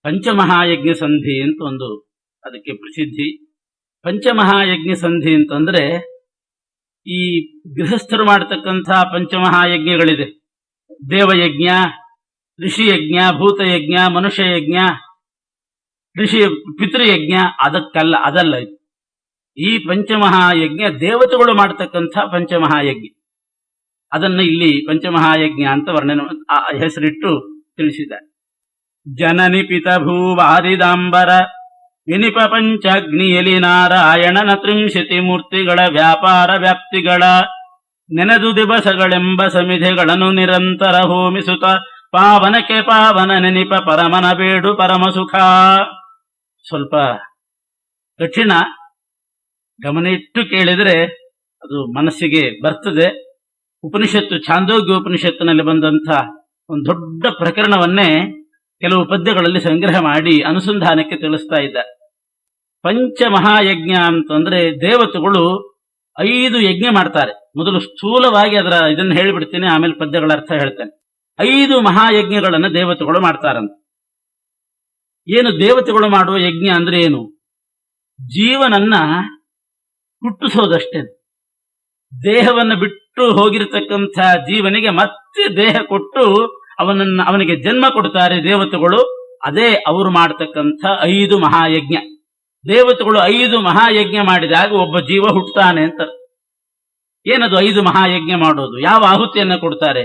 ಪಂಚಮಹಾಯಜ್ಞ ಸಂಧಿ ಅಂತ ಒಂದು ಅದಕ್ಕೆ ಪ್ರಸಿದ್ಧಿ. ಪಂಚಮಹಾಯಜ್ಞ ಸಂಧಿ ಅಂತಂದ್ರೆ ಈ ಗೃಹಸ್ಥರು ಮಾಡತಕ್ಕಂಥ ಪಂಚಮಹಾಯಜ್ಞಗಳಿದೆ. ದೇವಯಜ್ಞ, ಋಷಿಯಜ್ಞ, ಭೂತಯಜ್ಞ, ಮನುಷ್ಯಯಜ್ಞ, ಪಿತೃಯಜ್ಞ. ಅದಲ್ಲ ಇದು. ಈ ಪಂಚಮಹಾಯಜ್ಞ ದೇವತೆಗಳು ಮಾಡತಕ್ಕಂಥ ಪಂಚಮಹಾಯಜ್ಞ. ಅದನ್ನು ಇಲ್ಲಿ ಪಂಚಮಹಾಯಜ್ಞ ಅಂತ ವರ್ಣನೆ ಹೆಸರಿಟ್ಟು ತಿಳಿಸಿದ್ದಾರೆ. ಜನನಿ ಪಿತ ಭೂವಾರಿದಾಂಬರ ವಿನಿಪ ಪಂಚಾಗ್ನಿಯಲಿ ನಾರಾಯಣನ ತ್ರಿಂಶತಿ ಮೂರ್ತಿಗಳ ವ್ಯಾಪಾರ ವ್ಯಾಪ್ತಿಗಳ ನೆನೆದು ದಿವಸಗಳೆಂಬ ಸಮಿಧೆಗಳನ್ನು ನಿರಂತರ ಹೋಮಿಸುತ್ತ ಪಾವನಕ್ಕೆ ಪಾವನ ನೆನಿಪ ಪರಮನ ಬೇಡು ಪರಮ ಸುಖ. ಸ್ವಲ್ಪ ಕಠಿಣ, ಗಮನ ಇಟ್ಟು ಕೇಳಿದರೆ ಅದು ಮನಸ್ಸಿಗೆ ಬರ್ತದೆ. ಉಪನಿಷತ್ತು, ಛಾಂದೋಗ್ಯ ಉಪನಿಷತ್ತಿನಲ್ಲಿ ಬಂದಂಥ ಒಂದು ದೊಡ್ಡ ಪ್ರಕರಣವನ್ನೇ ಕೆಲವು ಪದ್ಯಗಳಲ್ಲಿ ಸಂಗ್ರಹ ಮಾಡಿ ಅನುಸಂಧಾನಕ್ಕೆ ತಿಳಿಸ್ತಾ ಇದ್ದಾರೆ. ಪಂಚಮಹಾಯಜ್ಞ ಅಂತಂದ್ರೆ ದೇವತೆಗಳು 5 ಯಜ್ಞ ಮಾಡ್ತಾರೆ. ಮೊದಲು ಸ್ಥೂಲವಾಗಿ ಇದನ್ನು ಹೇಳಿಬಿಡ್ತೀನಿ, ಆಮೇಲೆ ಪದ್ಯಗಳ ಅರ್ಥ ಹೇಳ್ತೇನೆ. 5 ಮಹಾಯಜ್ಞಗಳನ್ನು ದೇವತೆಗಳು ಮಾಡ್ತಾರಂತ. ಏನು ದೇವತೆಗಳು ಮಾಡುವ ಯಜ್ಞ ಅಂದ್ರೆ ಏನು? ಜೀವನನ್ನ ಹುಟ್ಟಿಸೋದಷ್ಟೇ. ದೇಹವನ್ನು ಬಿಟ್ಟು ಹೋಗಿರತಕ್ಕಂಥ ಜೀವನಿಗೆ ಮತ್ತೆ ದೇಹ ಕೊಟ್ಟು ಅವನಿಗೆ ಜನ್ಮ ಕೊಡ್ತಾರೆ ದೇವತೆಗಳು. ಅದೇ ಅವರು ಮಾಡತಕ್ಕಂಥ 5 ಮಹಾಯಜ್ಞ. ದೇವತೆಗಳು 5 ಮಹಾಯಜ್ಞ ಮಾಡಿದಾಗ ಒಬ್ಬ ಜೀವ ಹುಟ್ಟುತ್ತಾನೆ ಅಂತ. ಏನದು 5 ಮಹಾಯಜ್ಞ ಮಾಡೋದು? ಯಾವ ಆಹುತಿಯನ್ನ ಕೊಡ್ತಾರೆ?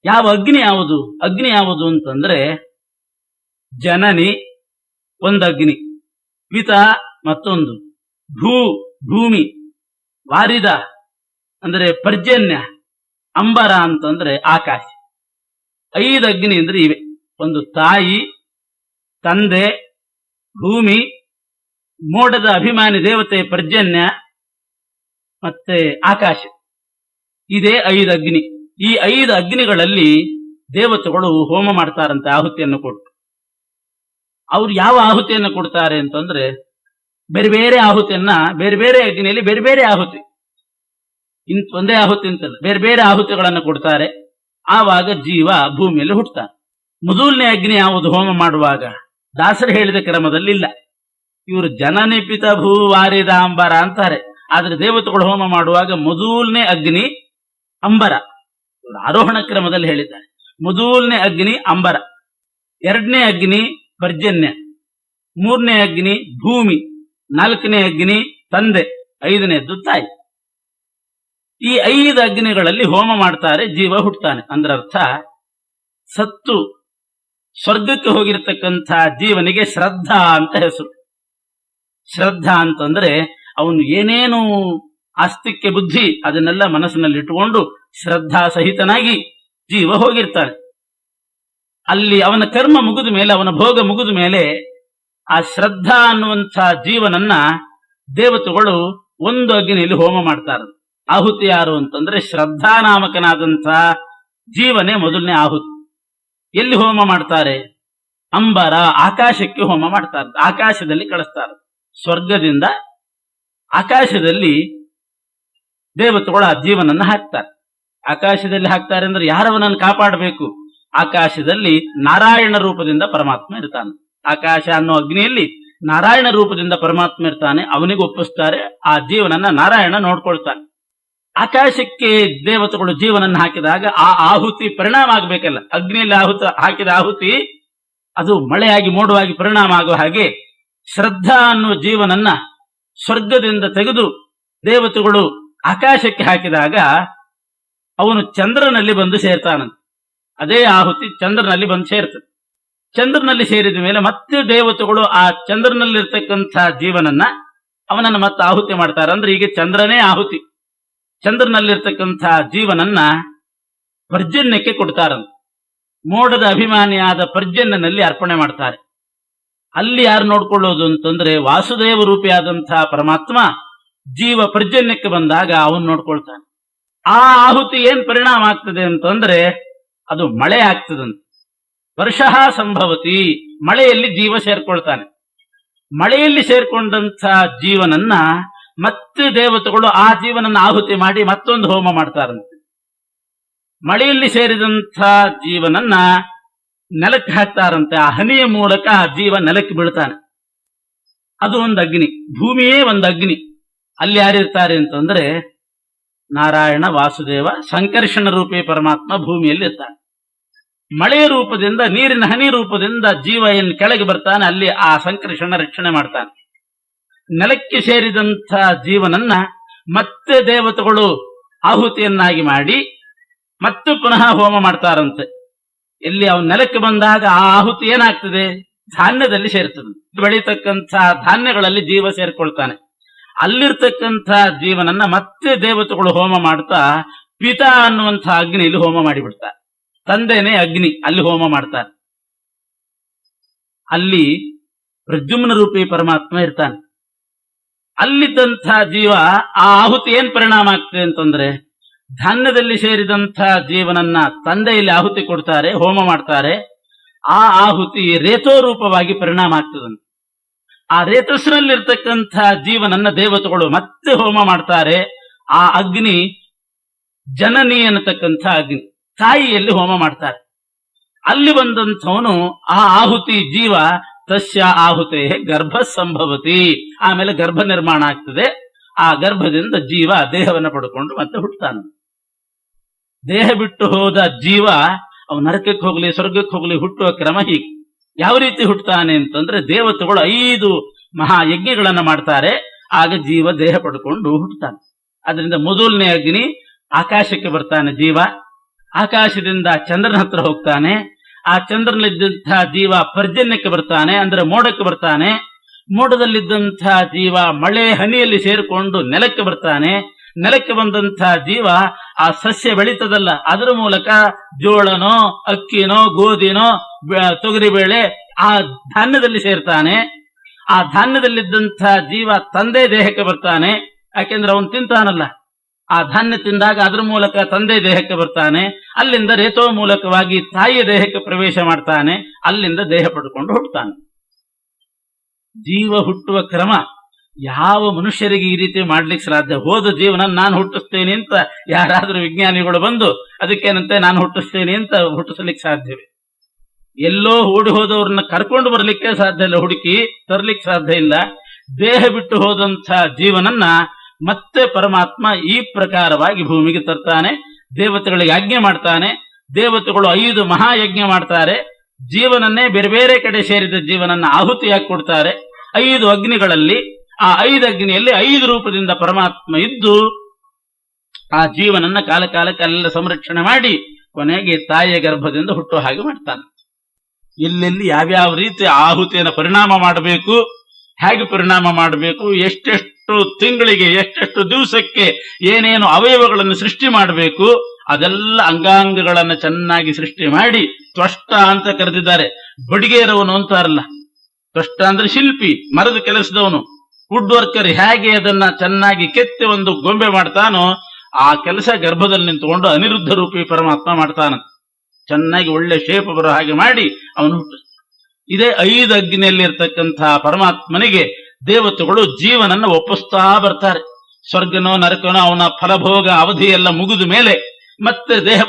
ಯಾವ ಅಗ್ನಿ ಯಾವುದು ಅಂತಂದ್ರೆ ಜನನಿ ಒಂದು ಅಗ್ನಿ, ಪಿತ ಮತ್ತೊಂದು, ಭೂಮಿ, ವಾರಿದ ಅಂದ್ರೆ ಪರ್ಜನ್ಯ, ಅಂಬರ ಅಂತಂದ್ರೆ ಆಕಾಶ. 5 ಅಗ್ನಿ ಅಂದ್ರೆ ಇವೆ. ಒಂದು ತಾಯಿ, ತಂದೆ, ಭೂಮಿ, ಮೋಡದ ಅಭಿಮಾನಿ ದೇವತೆ ಪರ್ಜನ್ಯ, ಮತ್ತೆ ಆಕಾಶ. ಇದೇ 5 ಅಗ್ನಿ. ಈ 5 ಅಗ್ನಿಗಳಲ್ಲಿ ದೇವತೆಗಳು ಹೋಮ ಮಾಡ್ತಾರಂತೆ ಆಹುತಿಯನ್ನು ಕೊಟ್ಟು. ಅವ್ರು ಯಾವ ಆಹುತಿಯನ್ನು ಕೊಡ್ತಾರೆ ಅಂತಂದ್ರೆ ಬೇರೆ ಬೇರೆ ಆಹುತಿಯನ್ನ, ಬೇರೆ ಬೇರೆ ಅಗ್ನಿಯಲ್ಲಿ ಬೇರೆ ಬೇರೆ ಆಹುತಿ, ಒಂದೇ ಆಹುತಿ ಅಂತಲ್ಲ, ಬೇರೆ ಬೇರೆ ಆಹುತಿಗಳನ್ನು ಕೊಡ್ತಾರೆ. ಆವಾಗ ಜೀವ ಭೂಮಿಯಲ್ಲಿ ಹುಟ್ಟುತ್ತಾನೆ. ಮೊದಲನೇ ಅಗ್ನಿ ಯಾವುದು ಹೋಮ ಮಾಡುವಾಗ? ದಾಸರು ಹೇಳಿದ ಕ್ರಮದಲ್ಲಿ ಇಲ್ಲ. ಇವರು ಜನನಿಪಿತ ಭೂವಾರಿದ ಅಂಬರ ಅಂತಾರೆ. ಆದ್ರೆ ದೇವತೆಗಳು ಹೋಮ ಮಾಡುವಾಗ ಮೊದಲನೇ ಅಗ್ನಿ ಅಂಬರ, ಆರೋಹಣ ಕ್ರಮದಲ್ಲಿ ಹೇಳಿದ್ದಾರೆ. ಮೊದಲನೇ ಅಗ್ನಿ ಅಂಬರ, 2ನೇ ಅಗ್ನಿ ಪರ್ಜನ್ಯ, 3ನೇ ಅಗ್ನಿ ಭೂಮಿ, 4ನೇ ಅಗ್ನಿ ತಂದೆ, 5ನೇದ್ದು ತಾಯಿ. ಈ 5 ಅಗ್ನಿಗಳಲ್ಲಿ ಹೋಮ ಮಾಡ್ತಾರೆ, ಜೀವ ಹುಟ್ಟುತ್ತಾನೆ. ಅಂದ್ರೆ ಅರ್ಥ, ಸತ್ತು ಸ್ವರ್ಗಕ್ಕೆ ಹೋಗಿರತಕ್ಕಂಥ ಜೀವನಿಗೆ ಶ್ರದ್ಧಾ ಅಂತ ಹೆಸರು. ಶ್ರದ್ಧಾ ಅಂತಂದ್ರೆ ಅವನು ಏನೇನು ಆಸ್ತಿಕ್ಯ ಬುದ್ಧಿ ಅದನ್ನೆಲ್ಲ ಮನಸ್ಸಿನಲ್ಲಿ ಇಟ್ಟುಕೊಂಡು ಶ್ರದ್ಧಾ ಸಹಿತನಾಗಿ ಜೀವ ಹೋಗಿರ್ತಾನೆ. ಅಲ್ಲಿ ಅವನ ಕರ್ಮ ಮುಗಿದ ಮೇಲೆ, ಅವನ ಭೋಗ ಮುಗಿದ ಮೇಲೆ ಆ ಶ್ರದ್ಧಾ ಅನ್ನುವಂಥ ಜೀವನನ್ನ ದೇವತೆಗಳು ಒಂದು ಅಗ್ನಿಯಲ್ಲಿ ಹೋಮ ಮಾಡ್ತಾರೆ. ಆಹುತಿ ಯಾರು ಅಂತಂದ್ರೆ ಶ್ರದ್ಧಾ ನಾಮಕನಾದಂಥ ಜೀವನೇ ಮೊದಲನೇ ಆಹುತಿ. ಎಲ್ಲಿ ಹೋಮ ಮಾಡ್ತಾರೆ? ಅಂಬರ, ಆಕಾಶಕ್ಕೆ ಹೋಮ ಮಾಡ್ತಾರೆ. ಆಕಾಶದಲ್ಲಿ ಕಳಿಸ್ತಾರೆ. ಸ್ವರ್ಗದಿಂದ ಆಕಾಶದಲ್ಲಿ ದೇವತೆಗಳು ಆ ಜೀವನನ್ನ ಹಾಕ್ತಾರೆ. ಆಕಾಶದಲ್ಲಿ ಹಾಕ್ತಾರೆ ಅಂದ್ರೆ ಯಾರವನನ್ನು ಕಾಪಾಡಬೇಕು? ಆಕಾಶದಲ್ಲಿ ನಾರಾಯಣ ರೂಪದಿಂದ ಪರಮಾತ್ಮ ಇರ್ತಾನೆ. ಆಕಾಶ ಅನ್ನೋ ಅಗ್ನಿಯಲ್ಲಿ ನಾರಾಯಣ ರೂಪದಿಂದ ಪರಮಾತ್ಮ ಇರ್ತಾನೆ. ಅವನಿಗೆ ಒಪ್ಪಿಸ್ತಾರೆ. ಆ ಜೀವನನ್ನ ನಾರಾಯಣ ನೋಡ್ಕೊಳ್ತಾನೆ. ಆಕಾಶಕ್ಕೆ ದೇವತೆಗಳು ಜೀವನನ್ನು ಹಾಕಿದಾಗ ಆ ಆಹುತಿ ಪರಿಣಾಮ ಆಗಬೇಕಲ್ಲ. ಅಗ್ನಿಯಲ್ಲಿ ಹಾಕಿದ ಆಹುತಿ ಅದು ಮಳೆಯಾಗಿ ಮೋಡವಾಗಿ ಪರಿಣಾಮ ಆಗುವ ಹಾಗೆ ಶ್ರದ್ಧಾ ಅನ್ನುವ ಜೀವನನ್ನ ಸ್ವರ್ಗದಿಂದ ತೆಗೆದು ದೇವತೆಗಳು ಆಕಾಶಕ್ಕೆ ಹಾಕಿದಾಗ ಅವನು ಚಂದ್ರನಲ್ಲಿ ಬಂದು ಸೇರ್ತಾನಂತೆ. ಅದೇ ಆಹುತಿ ಚಂದ್ರನಲ್ಲಿ ಬಂದು ಸೇರ್ತದೆ. ಚಂದ್ರನಲ್ಲಿ ಸೇರಿದ ಮೇಲೆ ಮತ್ತೆ ದೇವತೆಗಳು ಆ ಚಂದ್ರನಲ್ಲಿರ್ತಕ್ಕಂಥ ಜೀವನನ್ನ ಅವನನ್ನು ಮತ್ತೆ ಆಹುತಿ ಮಾಡ್ತಾರೆ. ಅಂದ್ರೆ ಈಗ ಚಂದ್ರನೇ ಆಹುತಿ. ಚಂದ್ರನಲ್ಲಿರ್ತಕ್ಕಂಥ ಜೀವನನ್ನ ಪರ್ಜನ್ಯಕ್ಕೆ ಕೊಡ್ತಾರಂತೆ. ಮೋಡದ ಅಭಿಮಾನಿಯಾದ ಪರ್ಜನ್ಯನಲ್ಲಿ ಅರ್ಪಣೆ ಮಾಡ್ತಾರೆ. ಅಲ್ಲಿ ಯಾರು ನೋಡ್ಕೊಳ್ಳೋದು ಅಂತಂದ್ರೆ ವಾಸುದೇವ ರೂಪಿಯಾದಂತಹ ಪರಮಾತ್ಮ ಜೀವ ಪರ್ಜನ್ಯಕ್ಕೆ ಬಂದಾಗ ಅವನು ನೋಡ್ಕೊಳ್ತಾನೆ. ಆ ಆಹುತಿ ಏನ್ ಪರಿಣಾಮ ಆಗ್ತದೆ ಅಂತಂದ್ರೆ ಅದು ಮಳೆ ಆಗ್ತದಂತೆ. ವರ್ಷಃ ಸಂಭವತಿ, ಮಳೆಯಲ್ಲಿ ಜೀವ ಸೇರ್ಕೊಳ್ತಾನೆ. ಮಳೆಯಲ್ಲಿ ಸೇರ್ಕೊಂಡಂತ ಜೀವನನ್ನ ಮತ್ತೆ ದೇವತೆಗಳು ಆ ಜೀವನನ್ನ ಆಹುತಿ ಮಾಡಿ ಮತ್ತೊಂದು ಹೋಮ ಮಾಡ್ತಾರಂತೆ. ಮಳೆಯಲ್ಲಿ ಸೇರಿದಂಥ ಜೀವನನ್ನ ನೆಲಕ್ಕೆ ಹಾಕ್ತಾರಂತೆ. ಆ ಹನಿಯ ಮೂಲಕ ಆ ಜೀವ ನೆಲಕ್ಕೆ ಬೀಳ್ತಾನೆ. ಅದು ಒಂದು ಅಗ್ನಿ. ಭೂಮಿಯೇ ಒಂದು ಅಗ್ನಿ. ಅಲ್ಲಿ ಯಾರಿರ್ತಾರೆ ಅಂತಂದ್ರೆ ನಾರಾಯಣ, ವಾಸುದೇವ, ಸಂಕರ್ಷಣ ರೂಪಿ ಪರಮಾತ್ಮ ಭೂಮಿಯಲ್ಲಿ ಇರ್ತಾನೆ. ಮಳೆಯ ರೂಪದಿಂದ, ನೀರಿನ ಹನಿ ರೂಪದಿಂದ ಜೀವ ಏನು ಕೆಳಗೆ ಬರ್ತಾನೆ, ಅಲ್ಲಿ ಆ ಸಂಕರ್ಷಣ ರಕ್ಷಣೆ ಮಾಡ್ತಾನೆ. ನೆಲಕ್ಕೆ ಸೇರಿದಂಥ ಜೀವನನ್ನ ಮತ್ತೆ ದೇವತೆಗಳು ಆಹುತಿಯನ್ನಾಗಿ ಮಾಡಿ ಮತ್ತೆ ಪುನಃ ಹೋಮ ಮಾಡ್ತಾರಂತೆ. ಎಲ್ಲಿ ಅವನ ನೆಲಕ್ಕೆ ಬಂದಾಗ ಆ ಆಹುತಿ ಏನಾಗ್ತದೆ, ಧಾನ್ಯದಲ್ಲಿ ಸೇರ್ತದೆ. ಬೆಳೀತಕ್ಕಂಥ ಧಾನ್ಯಗಳಲ್ಲಿ ಜೀವ ಸೇರ್ಕೊಳ್ತಾನೆ. ಅಲ್ಲಿರ್ತಕ್ಕಂಥ ಜೀವನನ್ನ ಮತ್ತೆ ದೇವತೆಗಳು ಹೋಮ ಮಾಡ್ತಾ ಪಿತಾ ಅನ್ನುವಂಥ ಅಗ್ನಿಯಲ್ಲಿ ಹೋಮ ಮಾಡಿಬಿಡ್ತಾರೆ. ತಂದೆನೇ ಅಗ್ನಿ, ಅಲ್ಲಿ ಹೋಮ ಮಾಡ್ತಾರೆ. ಅಲ್ಲಿ ಪ್ರದ್ಯುಮ್ನ ರೂಪಿ ಪರಮಾತ್ಮ ಇರ್ತಾನೆ. ಅಲ್ಲಿದ್ದಂಥ ಜೀವ ಆ ಆಹುತಿ ಏನ್ ಪರಿಣಾಮ ಆಗ್ತದೆ ಅಂತಂದ್ರೆ, ಧಾನ್ಯದಲ್ಲಿ ಸೇರಿದಂಥ ಜೀವನನ್ನ ತಂದೆಯಲ್ಲಿ ಆಹುತಿ ಕೊಡ್ತಾರೆ, ಹೋಮ ಮಾಡ್ತಾರೆ. ಆ ಆಹುತಿ ರೇತೋ ರೂಪವಾಗಿ ಪರಿಣಾಮ ಆಗ್ತದಂತೆ. ಆ ರೇತಸ್ಸಿನಲ್ಲಿರ್ತಕ್ಕಂಥ ಜೀವನನ್ನ ದೇವತೆಗಳು ಮತ್ತೆ ಹೋಮ ಮಾಡ್ತಾರೆ. ಆ ಅಗ್ನಿ ಜನನಿ ಅನ್ನತಕ್ಕಂಥ ಅಗ್ನಿ, ತಾಯಿಯಲ್ಲಿ ಹೋಮ ಮಾಡ್ತಾರೆ. ಅಲ್ಲಿ ಬಂದಂಥವನು ಆ ಆಹುತಿ ಜೀವ ತಸ್ಯ ಆಹುತೆ ಗರ್ಭ ಸಂಭವತಿ, ಆಮೇಲೆ ಗರ್ಭ ನಿರ್ಮಾಣ ಆಗ್ತದೆ. ಆ ಗರ್ಭದಿಂದ ಜೀವ ದೇಹವನ್ನು ಪಡ್ಕೊಂಡು ಮತ್ತೆ ಹುಟ್ಟುತ್ತಾನೆ. ದೇಹ ಬಿಟ್ಟು ಹೋದ ಜೀವ ಅವು ನರಕಕ್ಕೆ ಹೋಗ್ಲಿ ಸ್ವರ್ಗಕ್ಕೆ ಹೋಗ್ಲಿ ಹುಟ್ಟುವ ಕ್ರಮ ಹೀಗೆ. ಯಾವ ರೀತಿ ಹುಟ್ಟುತ್ತಾನೆ ಅಂತಂದ್ರೆ, ದೇವತೆಗಳು 5 ಮಹಾಯಜ್ಞಗಳನ್ನ ಮಾಡ್ತಾರೆ. ಆಗ ಜೀವ ದೇಹ ಪಡ್ಕೊಂಡು ಹುಟ್ಟುತ್ತಾನೆ. ಅದರಿಂದ ಮೊದಲನೇ ಅಗ್ನಿ ಆಕಾಶಕ್ಕೆ ಬರ್ತಾನೆ ಜೀವ. ಆಕಾಶದಿಂದ ಚಂದ್ರನ ಹತ್ರ ಹೋಗ್ತಾನೆ. ಆ ಚಂದ್ರನಲ್ಲಿದ್ದಂತಹ ಜೀವ ಪರ್ಜನ್ಯಕ್ಕೆ ಬರ್ತಾನೆ, ಅಂದ್ರೆ ಮೋಡಕ್ಕೆ ಬರ್ತಾನೆ. ಮೋಡದಲ್ಲಿದ್ದಂಥ ಜೀವ ಮಳೆ ಹನಿಯಲ್ಲಿ ಸೇರಿಕೊಂಡು ನೆಲಕ್ಕೆ ಬರ್ತಾನೆ. ನೆಲಕ್ಕೆ ಬಂದಂಥ ಜೀವ ಆ ಸಸ್ಯ ಬೆಳೀತದಲ್ಲ, ಅದರ ಮೂಲಕ ಜೋಳನೋ ಅಕ್ಕಿನೋ ಗೋಧಿನೋ ತೊಗರಿಬೇಳೆ ಆ ಧಾನ್ಯದಲ್ಲಿ ಸೇರ್ತಾನೆ. ಆ ಧಾನ್ಯದಲ್ಲಿದ್ದಂಥ ಜೀವ ತಂದೆ ದೇಹಕ್ಕೆ ಬರ್ತಾನೆ. ಯಾಕೆಂದ್ರೆ ಅವನು ತಿಂತಾನಲ್ಲ, ಆ ಧಾನ್ಯ ತಿಂದಾಗ ಅದರ ಮೂಲಕ ತಂದೆ ದೇಹಕ್ಕೆ ಬರ್ತಾನೆ. ಅಲ್ಲಿಂದ ರೇತೋ ಮೂಲಕವಾಗಿ ತಾಯಿಯ ದೇಹಕ್ಕೆ ಪ್ರವೇಶ ಮಾಡ್ತಾನೆ. ಅಲ್ಲಿಂದ ದೇಹ ಪಡ್ಕೊಂಡು ಹುಟ್ಟುತ್ತಾನೆ. ಜೀವ ಹುಟ್ಟುವ ಕ್ರಮ ಯಾವ ಮನುಷ್ಯರಿಗೆ ಈ ರೀತಿ ಮಾಡ್ಲಿಕ್ಕೆ ಸಾಧ್ಯ? ಹೋದ ಜೀವನ ನಾನು ಹುಟ್ಟಿಸ್ತೇನೆ ಅಂತ ಯಾರಾದ್ರೂ ವಿಜ್ಞಾನಿಗಳು ಬಂದು ಅದಕ್ಕೇನಂತೆ ನಾನು ಹುಟ್ಟಿಸ್ತೇನೆ ಅಂತ ಹುಟ್ಟಿಸ್ಲಿಕ್ಕೆ ಸಾಧ್ಯವೇ? ಎಲ್ಲೋ ಓಡಿ ಹೋದವ್ರನ್ನ ಕರ್ಕೊಂಡು ಬರ್ಲಿಕ್ಕೆ ಸಾಧ್ಯ ಇಲ್ಲ, ಹುಡುಕಿ ತರ್ಲಿಕ್ಕೆ ಸಾಧ್ಯ ಇಲ್ಲ. ದೇಹ ಬಿಟ್ಟು ಹೋದಂಥ ಜೀವನನ್ನ ಮತ್ತೆ ಪರಮಾತ್ಮ ಈ ಪ್ರಕಾರವಾಗಿ ಭೂಮಿಗೆ ತರ್ತಾನೆ. ದೇವತೆಗಳಿಗೆ ಆಜ್ಞೆ ಮಾಡ್ತಾನೆ. ದೇವತೆಗಳು 5 ಮಹಾಯಜ್ಞ ಮಾಡ್ತಾರೆ. ಜೀವನನ್ನೇ ಬೇರೆ ಬೇರೆ ಕಡೆ ಸೇರಿದ ಜೀವನನ್ನ ಆಹುತಿಯಾಗಿ ಕೊಡ್ತಾರೆ. 5 ಅಗ್ನಿಗಳಲ್ಲಿ, ಆ 5 ಅಗ್ನಿಯಲ್ಲಿ 5 ರೂಪದಿಂದ ಪರಮಾತ್ಮ ಇದ್ದು ಆ ಜೀವನನ್ನ ಕಾಲ ಕಾಲಕ್ಕೆಲ್ಲ ಸಂರಕ್ಷಣೆ ಮಾಡಿ ಕೊನೆಗೆ ತಾಯಿಯ ಗರ್ಭದಿಂದ ಹುಟ್ಟುವ ಹಾಗೆ ಮಾಡ್ತಾನೆ. ಎಲ್ಲೆಲ್ಲಿ ಯಾವ್ಯಾವ ರೀತಿ ಆಹುತಿಯನ್ನು ಪರಿಣಾಮ ಮಾಡಬೇಕು, ಹೇಗೆ ಪರಿಣಾಮ ಮಾಡಬೇಕು, ಎಷ್ಟೆಷ್ಟು ತಿಂಗಳಿಗೆ ಎಷ್ಟೆಷ್ಟು ದಿವಸಕ್ಕೆ ಏನೇನು ಅವಯವಗಳನ್ನು ಸೃಷ್ಟಿ ಮಾಡಬೇಕು, ಅದೆಲ್ಲ ಅಂಗಾಂಗಗಳನ್ನು ಚೆನ್ನಾಗಿ ಸೃಷ್ಟಿ ಮಾಡಿ ತ್ವಷ್ಟ ಅಂತ ಕರೆದಿದ್ದಾರೆ. ಬಡಿಗೇರವನು ಅಂತಾರಲ್ಲ, ತ್ವಷ್ಟ ಅಂದ್ರೆ ಶಿಲ್ಪಿ, ಮರದ ಕೆಲಸದವನು, ವುಡ್ ವರ್ಕರ್. ಹೇಗೆ ಅದನ್ನ ಚೆನ್ನಾಗಿ ಕೆತ್ತಿ ಒಂದು ಗೊಂಬೆ ಮಾಡ್ತಾನೋ ಆ ಕೆಲಸ ಗರ್ಭದಲ್ಲಿ ನಿಂತುಕೊಂಡು ಅನಿರುದ್ಧ ರೂಪಿ ಪರಮಾತ್ಮ ಮಾಡ್ತಾನ. ಚೆನ್ನಾಗಿ ಒಳ್ಳೆ ಶೇಪ್ ಬರೋ ಹಾಗೆ ಮಾಡಿ ಅವನು ಹುಟ್ಟು. ಇದೇ 5 ಅಗ್ನಿಯಲ್ಲಿ ಇರ್ತಕ್ಕಂತಹ ಪರಮಾತ್ಮನಿಗೆ ದೇವತೆಗಳು ಜೀವನನ್ನ ಒಪ್ಪಿಸ್ತಾ ಬರ್ತಾರೆ. ಸ್ವರ್ಗನೋ ನರಕನೋ ಅವನ ಫಲಭೋಗ ಅವಧಿ ಎಲ್ಲ ಮುಗಿದ ಮೇಲೆ ಮತ್ತೆ ದೇಹ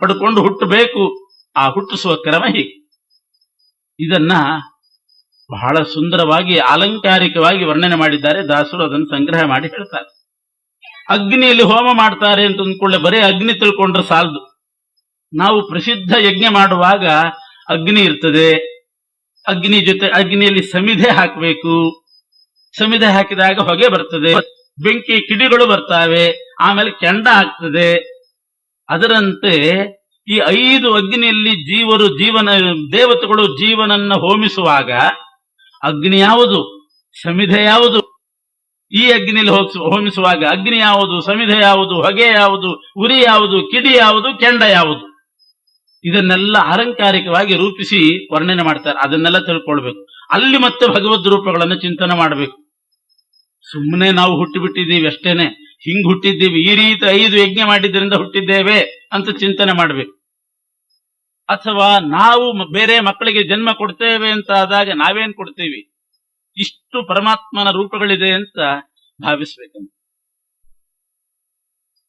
ಪಡ್ಕೊಂಡು ಹುಟ್ಟಬೇಕು. ಆ ಹುಟ್ಟಿಸುವ ಕ್ರಮ ಹೀಗೆ. ಇದನ್ನ ಬಹಳ ಸುಂದರವಾಗಿ ಅಲಂಕಾರಿಕವಾಗಿ ವರ್ಣನೆ ಮಾಡಿದ್ದಾರೆ ದಾಸರು. ಅದನ್ನು ಸಂಗ್ರಹ ಮಾಡಿ ಹೇಳ್ತಾರೆ. ಅಗ್ನಿಯಲ್ಲಿ ಹೋಮ ಮಾಡ್ತಾರೆ ಅಂತ ಅಂದ್ಕೊಳ್ಳೆ ಬರೀ ಅಗ್ನಿ ತಿಳ್ಕೊಂಡ್ರೆ ಸಾಲದು. ನಾವು ಪ್ರಸಿದ್ಧ ಯಜ್ಞ ಮಾಡುವಾಗ ಅಗ್ನಿ ಇರ್ತದೆ. ಅಗ್ನಿ ಜೊತೆ ಅಗ್ನಿಯಲ್ಲಿ ಸಮಿಧೆ ಹಾಕಬೇಕು. ಸಮಿಧೆ ಹಾಕಿದಾಗ ಹೊಗೆ ಬರ್ತದೆ, ಬೆಂಕಿ ಕಿಡಿಗಳು ಬರ್ತಾವೆ, ಆಮೇಲೆ ಕೆಂಡ ಆಗ್ತದೆ. ಅದರಂತೆ ಈ 5 ಅಗ್ನಿಯಲ್ಲಿ ದೇವತೆಗಳು ಜೀವನನ್ನ ಹೋಮಿಸುವಾಗ ಅಗ್ನಿ ಯಾವುದು, ಸಮಿಧೆ ಯಾವುದು, ಈ ಅಗ್ನಿಯಲ್ಲಿ ಹೋಮಿಸುವಾಗ ಅಗ್ನಿ ಯಾವುದು, ಸಮಿಧೆ ಯಾವುದು, ಹೊಗೆ ಯಾವುದು, ಉರಿ ಯಾವುದು, ಕಿಡಿ ಯಾವುದು, ಕೆಂಡ ಯಾವುದು, ಇದನ್ನೆಲ್ಲ ಅಲಂಕಾರಿಕವಾಗಿ ರೂಪಿಸಿ ವರ್ಣನೆ ಮಾಡ್ತಾರೆ. ಅದನ್ನೆಲ್ಲ ತಿಳ್ಕೊಳ್ಬೇಕು. ಅಲ್ಲಿ ಮತ್ತೆ ಭಗವದ್ ರೂಪಗಳನ್ನು ಚಿಂತನೆ ಮಾಡಬೇಕು. ಸುಮ್ಮನೆ ನಾವು ಹುಟ್ಟಿಬಿಟ್ಟಿದ್ದೀವಿ ಅಷ್ಟೇನೆ, ಹಿಂಗ್ ಹುಟ್ಟಿದ್ದೀವಿ, ಈ ರೀತಿ 5 ಯಜ್ಞ ಮಾಡಿದ್ರಿಂದ ಹುಟ್ಟಿದ್ದೇವೆ ಅಂತ ಚಿಂತನೆ ಮಾಡಬೇಕು. ಅಥವಾ ನಾವು ಬೇರೆ ಮಕ್ಕಳಿಗೆ ಜನ್ಮ ಕೊಡ್ತೇವೆ ಅಂತ ಆದಾಗ ನಾವೇನ್ ಕೊಡ್ತೀವಿ, ಇಷ್ಟು ಪರಮಾತ್ಮನ ರೂಪಗಳಿದೆ ಅಂತ ಭಾವಿಸ್ಬೇಕಂತ.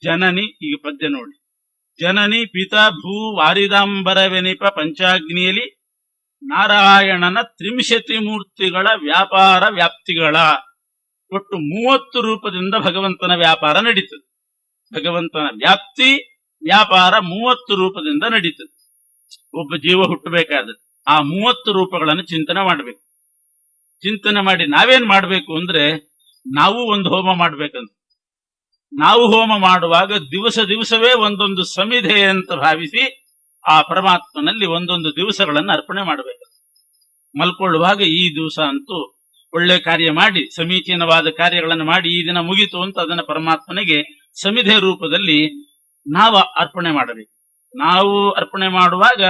ಜನನಿ, ಈಗ ಪದ್ಯ ನೋಡಿ, ಜನನಿ ಪಿತ ಭೂ ವಾರಿದಾಂಬರವೆನಿಪ ಪಂಚಾಗ್ನಿಯಲ್ಲಿ ನಾರಾಯಣನ ತ್ರಿಂಶತಿ ಮೂರ್ತಿಗಳ ವ್ಯಾಪಾರ ವ್ಯಾಪ್ತಿಗಳ ಒಟ್ಟು 30 ರೂಪದಿಂದ ಭಗವಂತನ ವ್ಯಾಪಾರ ನಡೀತದೆ. ಭಗವಂತನ ವ್ಯಾಪ್ತಿ ವ್ಯಾಪಾರ 30 ರೂಪದಿಂದ ನಡೀತದೆ. ಒಬ್ಬ ಜೀವ ಹುಟ್ಟಬೇಕಾದ್ರೆ ಆ 30 ರೂಪಗಳನ್ನು ಚಿಂತನೆ ಮಾಡಬೇಕು. ಚಿಂತನೆ ಮಾಡಿ ನಾವೇನ್ ಮಾಡ್ಬೇಕು ಅಂದ್ರೆ, ನಾವು ಒಂದು ಹೋಮ ಮಾಡ್ಬೇಕಂತ. ನಾವು ಹೋಮ ಮಾಡುವಾಗ ದಿವಸವೇ ಒಂದೊಂದು ಸಮಿಧೆ ಅಂತ ಭಾವಿಸಿ ಆ ಪರಮಾತ್ಮನಲ್ಲಿ ಒಂದೊಂದು ದಿವಸಗಳನ್ನು ಅರ್ಪಣೆ ಮಾಡಬೇಕು. ಮಲ್ಕೊಳ್ಳುವಾಗ ಈ ದಿವಸ ಅಂತೂ ಒಳ್ಳೆ ಕಾರ್ಯ ಮಾಡಿ, ಸಮೀಚೀನವಾದ ಕಾರ್ಯಗಳನ್ನು ಮಾಡಿ ಈ ದಿನ ಮುಗಿತು ಅಂತ ಅದನ್ನ ಪರಮಾತ್ಮನಿಗೆ ಸಮಿಧೆ ರೂಪದಲ್ಲಿ ನಾವು ಅರ್ಪಣೆ ಮಾಡಬೇಕು. ನಾವು ಅರ್ಪಣೆ ಮಾಡುವಾಗ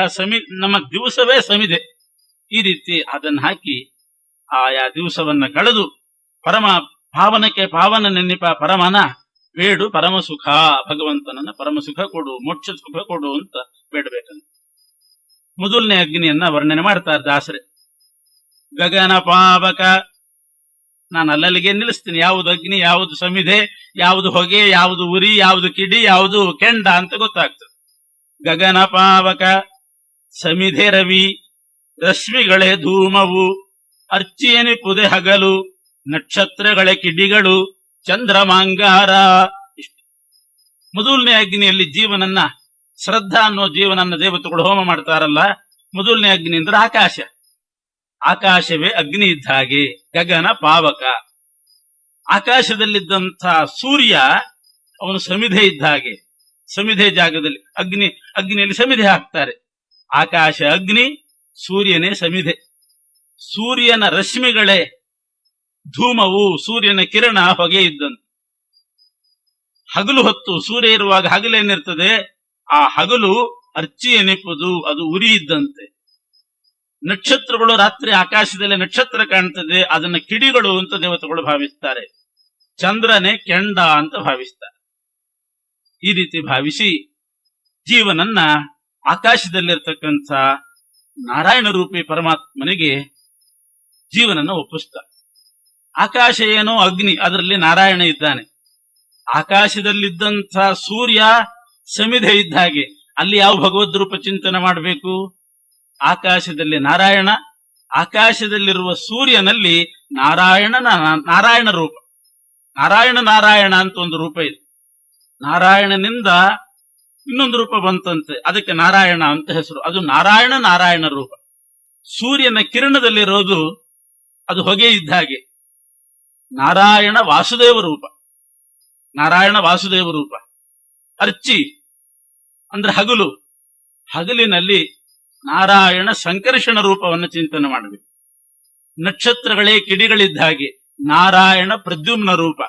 ನಮ್ಮ ದಿವಸವೇ ಸಮಿಧೆ, ಈ ರೀತಿ ಅದನ್ನು ಹಾಕಿ ಆಯಾ ದಿವಸವನ್ನ ಕಳೆದು ಪರಮ ಪಾವನಕ್ಕೆ ಪಾವನ ನೆನ್ನಿಪ ಪರಮನ ಬೇಡು ಪರಮ ಸುಖ, ಭಗವಂತನನ್ನ ಪರಮ ಸುಖ ಕೊಡು, ಮೋಕ್ಷ ಸುಖ ಕೊಡು ಅಂತ ಬೇಡಬೇಕಂತ. ಮೊದಲನೇ ಅಗ್ನಿಯನ್ನ ವರ್ಣನೆ ಮಾಡ್ತಾರೆ ದಾಸರೆ. ಗಗನ ಪಾವಕ, ನಾನು ಅಲ್ಲಲ್ಲಿಗೆ ನಿಲ್ಲಿಸ್ತೀನಿ. ಯಾವುದು ಅಗ್ನಿ, ಯಾವುದು ಸಮಿಧೆ, ಯಾವುದು ಹೊಗೆ, ಯಾವುದು ಉರಿ, ಯಾವುದು ಕಿಡಿ, ಯಾವುದು ಕೆಂಡ ಅಂತ ಗೊತ್ತಾಗ್ತದೆ. ಗಗನ ಪಾವಕ, ಸಮಿಧೆ ರವಿ, ರಶ್ಮಿಗಳೇ ಧೂಮವು, ಅರ್ಚಿಯನಿ ಪುದೆ ಹಗಲು, ನಕ್ಷತ್ರಗಳೇ ಕಿಡಿಗಳು, ಚಂದ್ರಮಾಂಗಾರ. ಇಷ್ಟು ಮೊದಲನೇ ಅಗ್ನಿಯಲ್ಲಿ ಜೀವನನ್ನ, ಶ್ರದ್ಧಾ ಅನ್ನೋ ಜೀವನನ್ನ ದೇವತೆಗಳು ಹೋಮ ಮಾಡ್ತಾರಲ್ಲ. ಮೊದಲನೇ ಅಗ್ನಿ ಅಂದ್ರೆ ಆಕಾಶ. ಆಕಾಶವೇ ಅಗ್ನಿ ಇದ್ದ ಹಾಗೆ. ಗಗನ ಪಾವಕ, ಆಕಾಶದಲ್ಲಿದ್ದಂಥ ಸೂರ್ಯ ಅವನು ಸಮಿಧೆ ಇದ್ದ ಹಾಗೆ. ಸಮಿಧೆ ಜಾಗದಲ್ಲಿ ಅಗ್ನಿಯಲ್ಲಿ ಸಮಿಧೆ ಹಾಕ್ತಾರೆ. ಆಕಾಶ ಅಗ್ನಿ, ಸೂರ್ಯನೇ ಸಮಿಧೆ. ಸೂರ್ಯನ ರಶ್ಮಿಗಳೇ ಧೂಮವು, ಸೂರ್ಯನ ಕಿರಣ ಹೊಗೆ ಇದ್ದಂತೆ. ಹಗಲು ಹೊತ್ತು ಸೂರ್ಯ ಇರುವಾಗ ಹಗಲೇನಿರ್ತದೆ, ಆ ಹಗಲು ಅರ್ಚಿ ಎನಿಪುದು, ಅದು ಉರಿ ಇದ್ದಂತೆ. ನಕ್ಷತ್ರಗಳು, ರಾತ್ರಿ ಆಕಾಶದಲ್ಲಿ ನಕ್ಷತ್ರ ಕಾಣ್ತದೆ, ಅದನ್ನ ಕಿಡಿಗಳು ಅಂತ ದೇವತೆಗಳು ಭಾವಿಸ್ತಾರೆ. ಚಂದ್ರನೇ ಕೆಂಡ ಅಂತ ಭಾವಿಸ್ತಾರೆ. ಈ ರೀತಿ ಭಾವಿಸಿ ಜೀವನನ್ನ ಆಕಾಶದಲ್ಲಿರ್ತಕ್ಕಂಥ ನಾರಾಯಣ ರೂಪಿ ಪರಮಾತ್ಮನಿಗೆ ಜೀವನನ್ನ ಒಪ್ಪಿಸ್ತಾರೆ. ಆಕಾಶ ಏನೋ ಅಗ್ನಿ, ಅದರಲ್ಲಿ ನಾರಾಯಣ ಇದ್ದಾನೆ. ಆಕಾಶದಲ್ಲಿದ್ದಂಥ ಸೂರ್ಯ ಸಮಿಧೆ ಇದ್ದ ಹಾಗೆ. ಅಲ್ಲಿ ಯಾವ ಭಗವದ್ ರೂಪ ಚಿಂತನೆ ಮಾಡಬೇಕು? ಆಕಾಶದಲ್ಲಿ ನಾರಾಯಣ, ಆಕಾಶದಲ್ಲಿರುವ ಸೂರ್ಯನಲ್ಲಿ ನಾರಾಯಣ ರೂಪ. ನಾರಾಯಣ ಅಂತ ಒಂದು ರೂಪ ಇದೆ. ನಾರಾಯಣನಿಂದ ಇನ್ನೊಂದು ರೂಪ ಬಂತಂತೆ, ಅದಕ್ಕೆ ನಾರಾಯಣ ಅಂತ ಹೆಸರು. ಅದು ನಾರಾಯಣ ರೂಪ. ಸೂರ್ಯನ ಕಿರಣದಲ್ಲಿರೋದು ಅದು ಹೊಗೆ ಇದ್ದ ಹಾಗೆ. ನಾರಾಯಣ ವಾಸುದೇವ ರೂಪ. ಅರ್ಚಿ ಅಂದ್ರೆ ಹಗಲು. ಹಗಲಿನಲ್ಲಿ ನಾರಾಯಣ ಸಂಕರ್ಷಣ ರೂಪವನ್ನು ಚಿಂತನೆ ಮಾಡಬೇಕು. ನಕ್ಷತ್ರಗಳೇ ಕಿಡಿಗಳಿದ್ದ ಹಾಗೆ ನಾರಾಯಣ ಪ್ರದ್ಯುಮ್ನ ರೂಪ.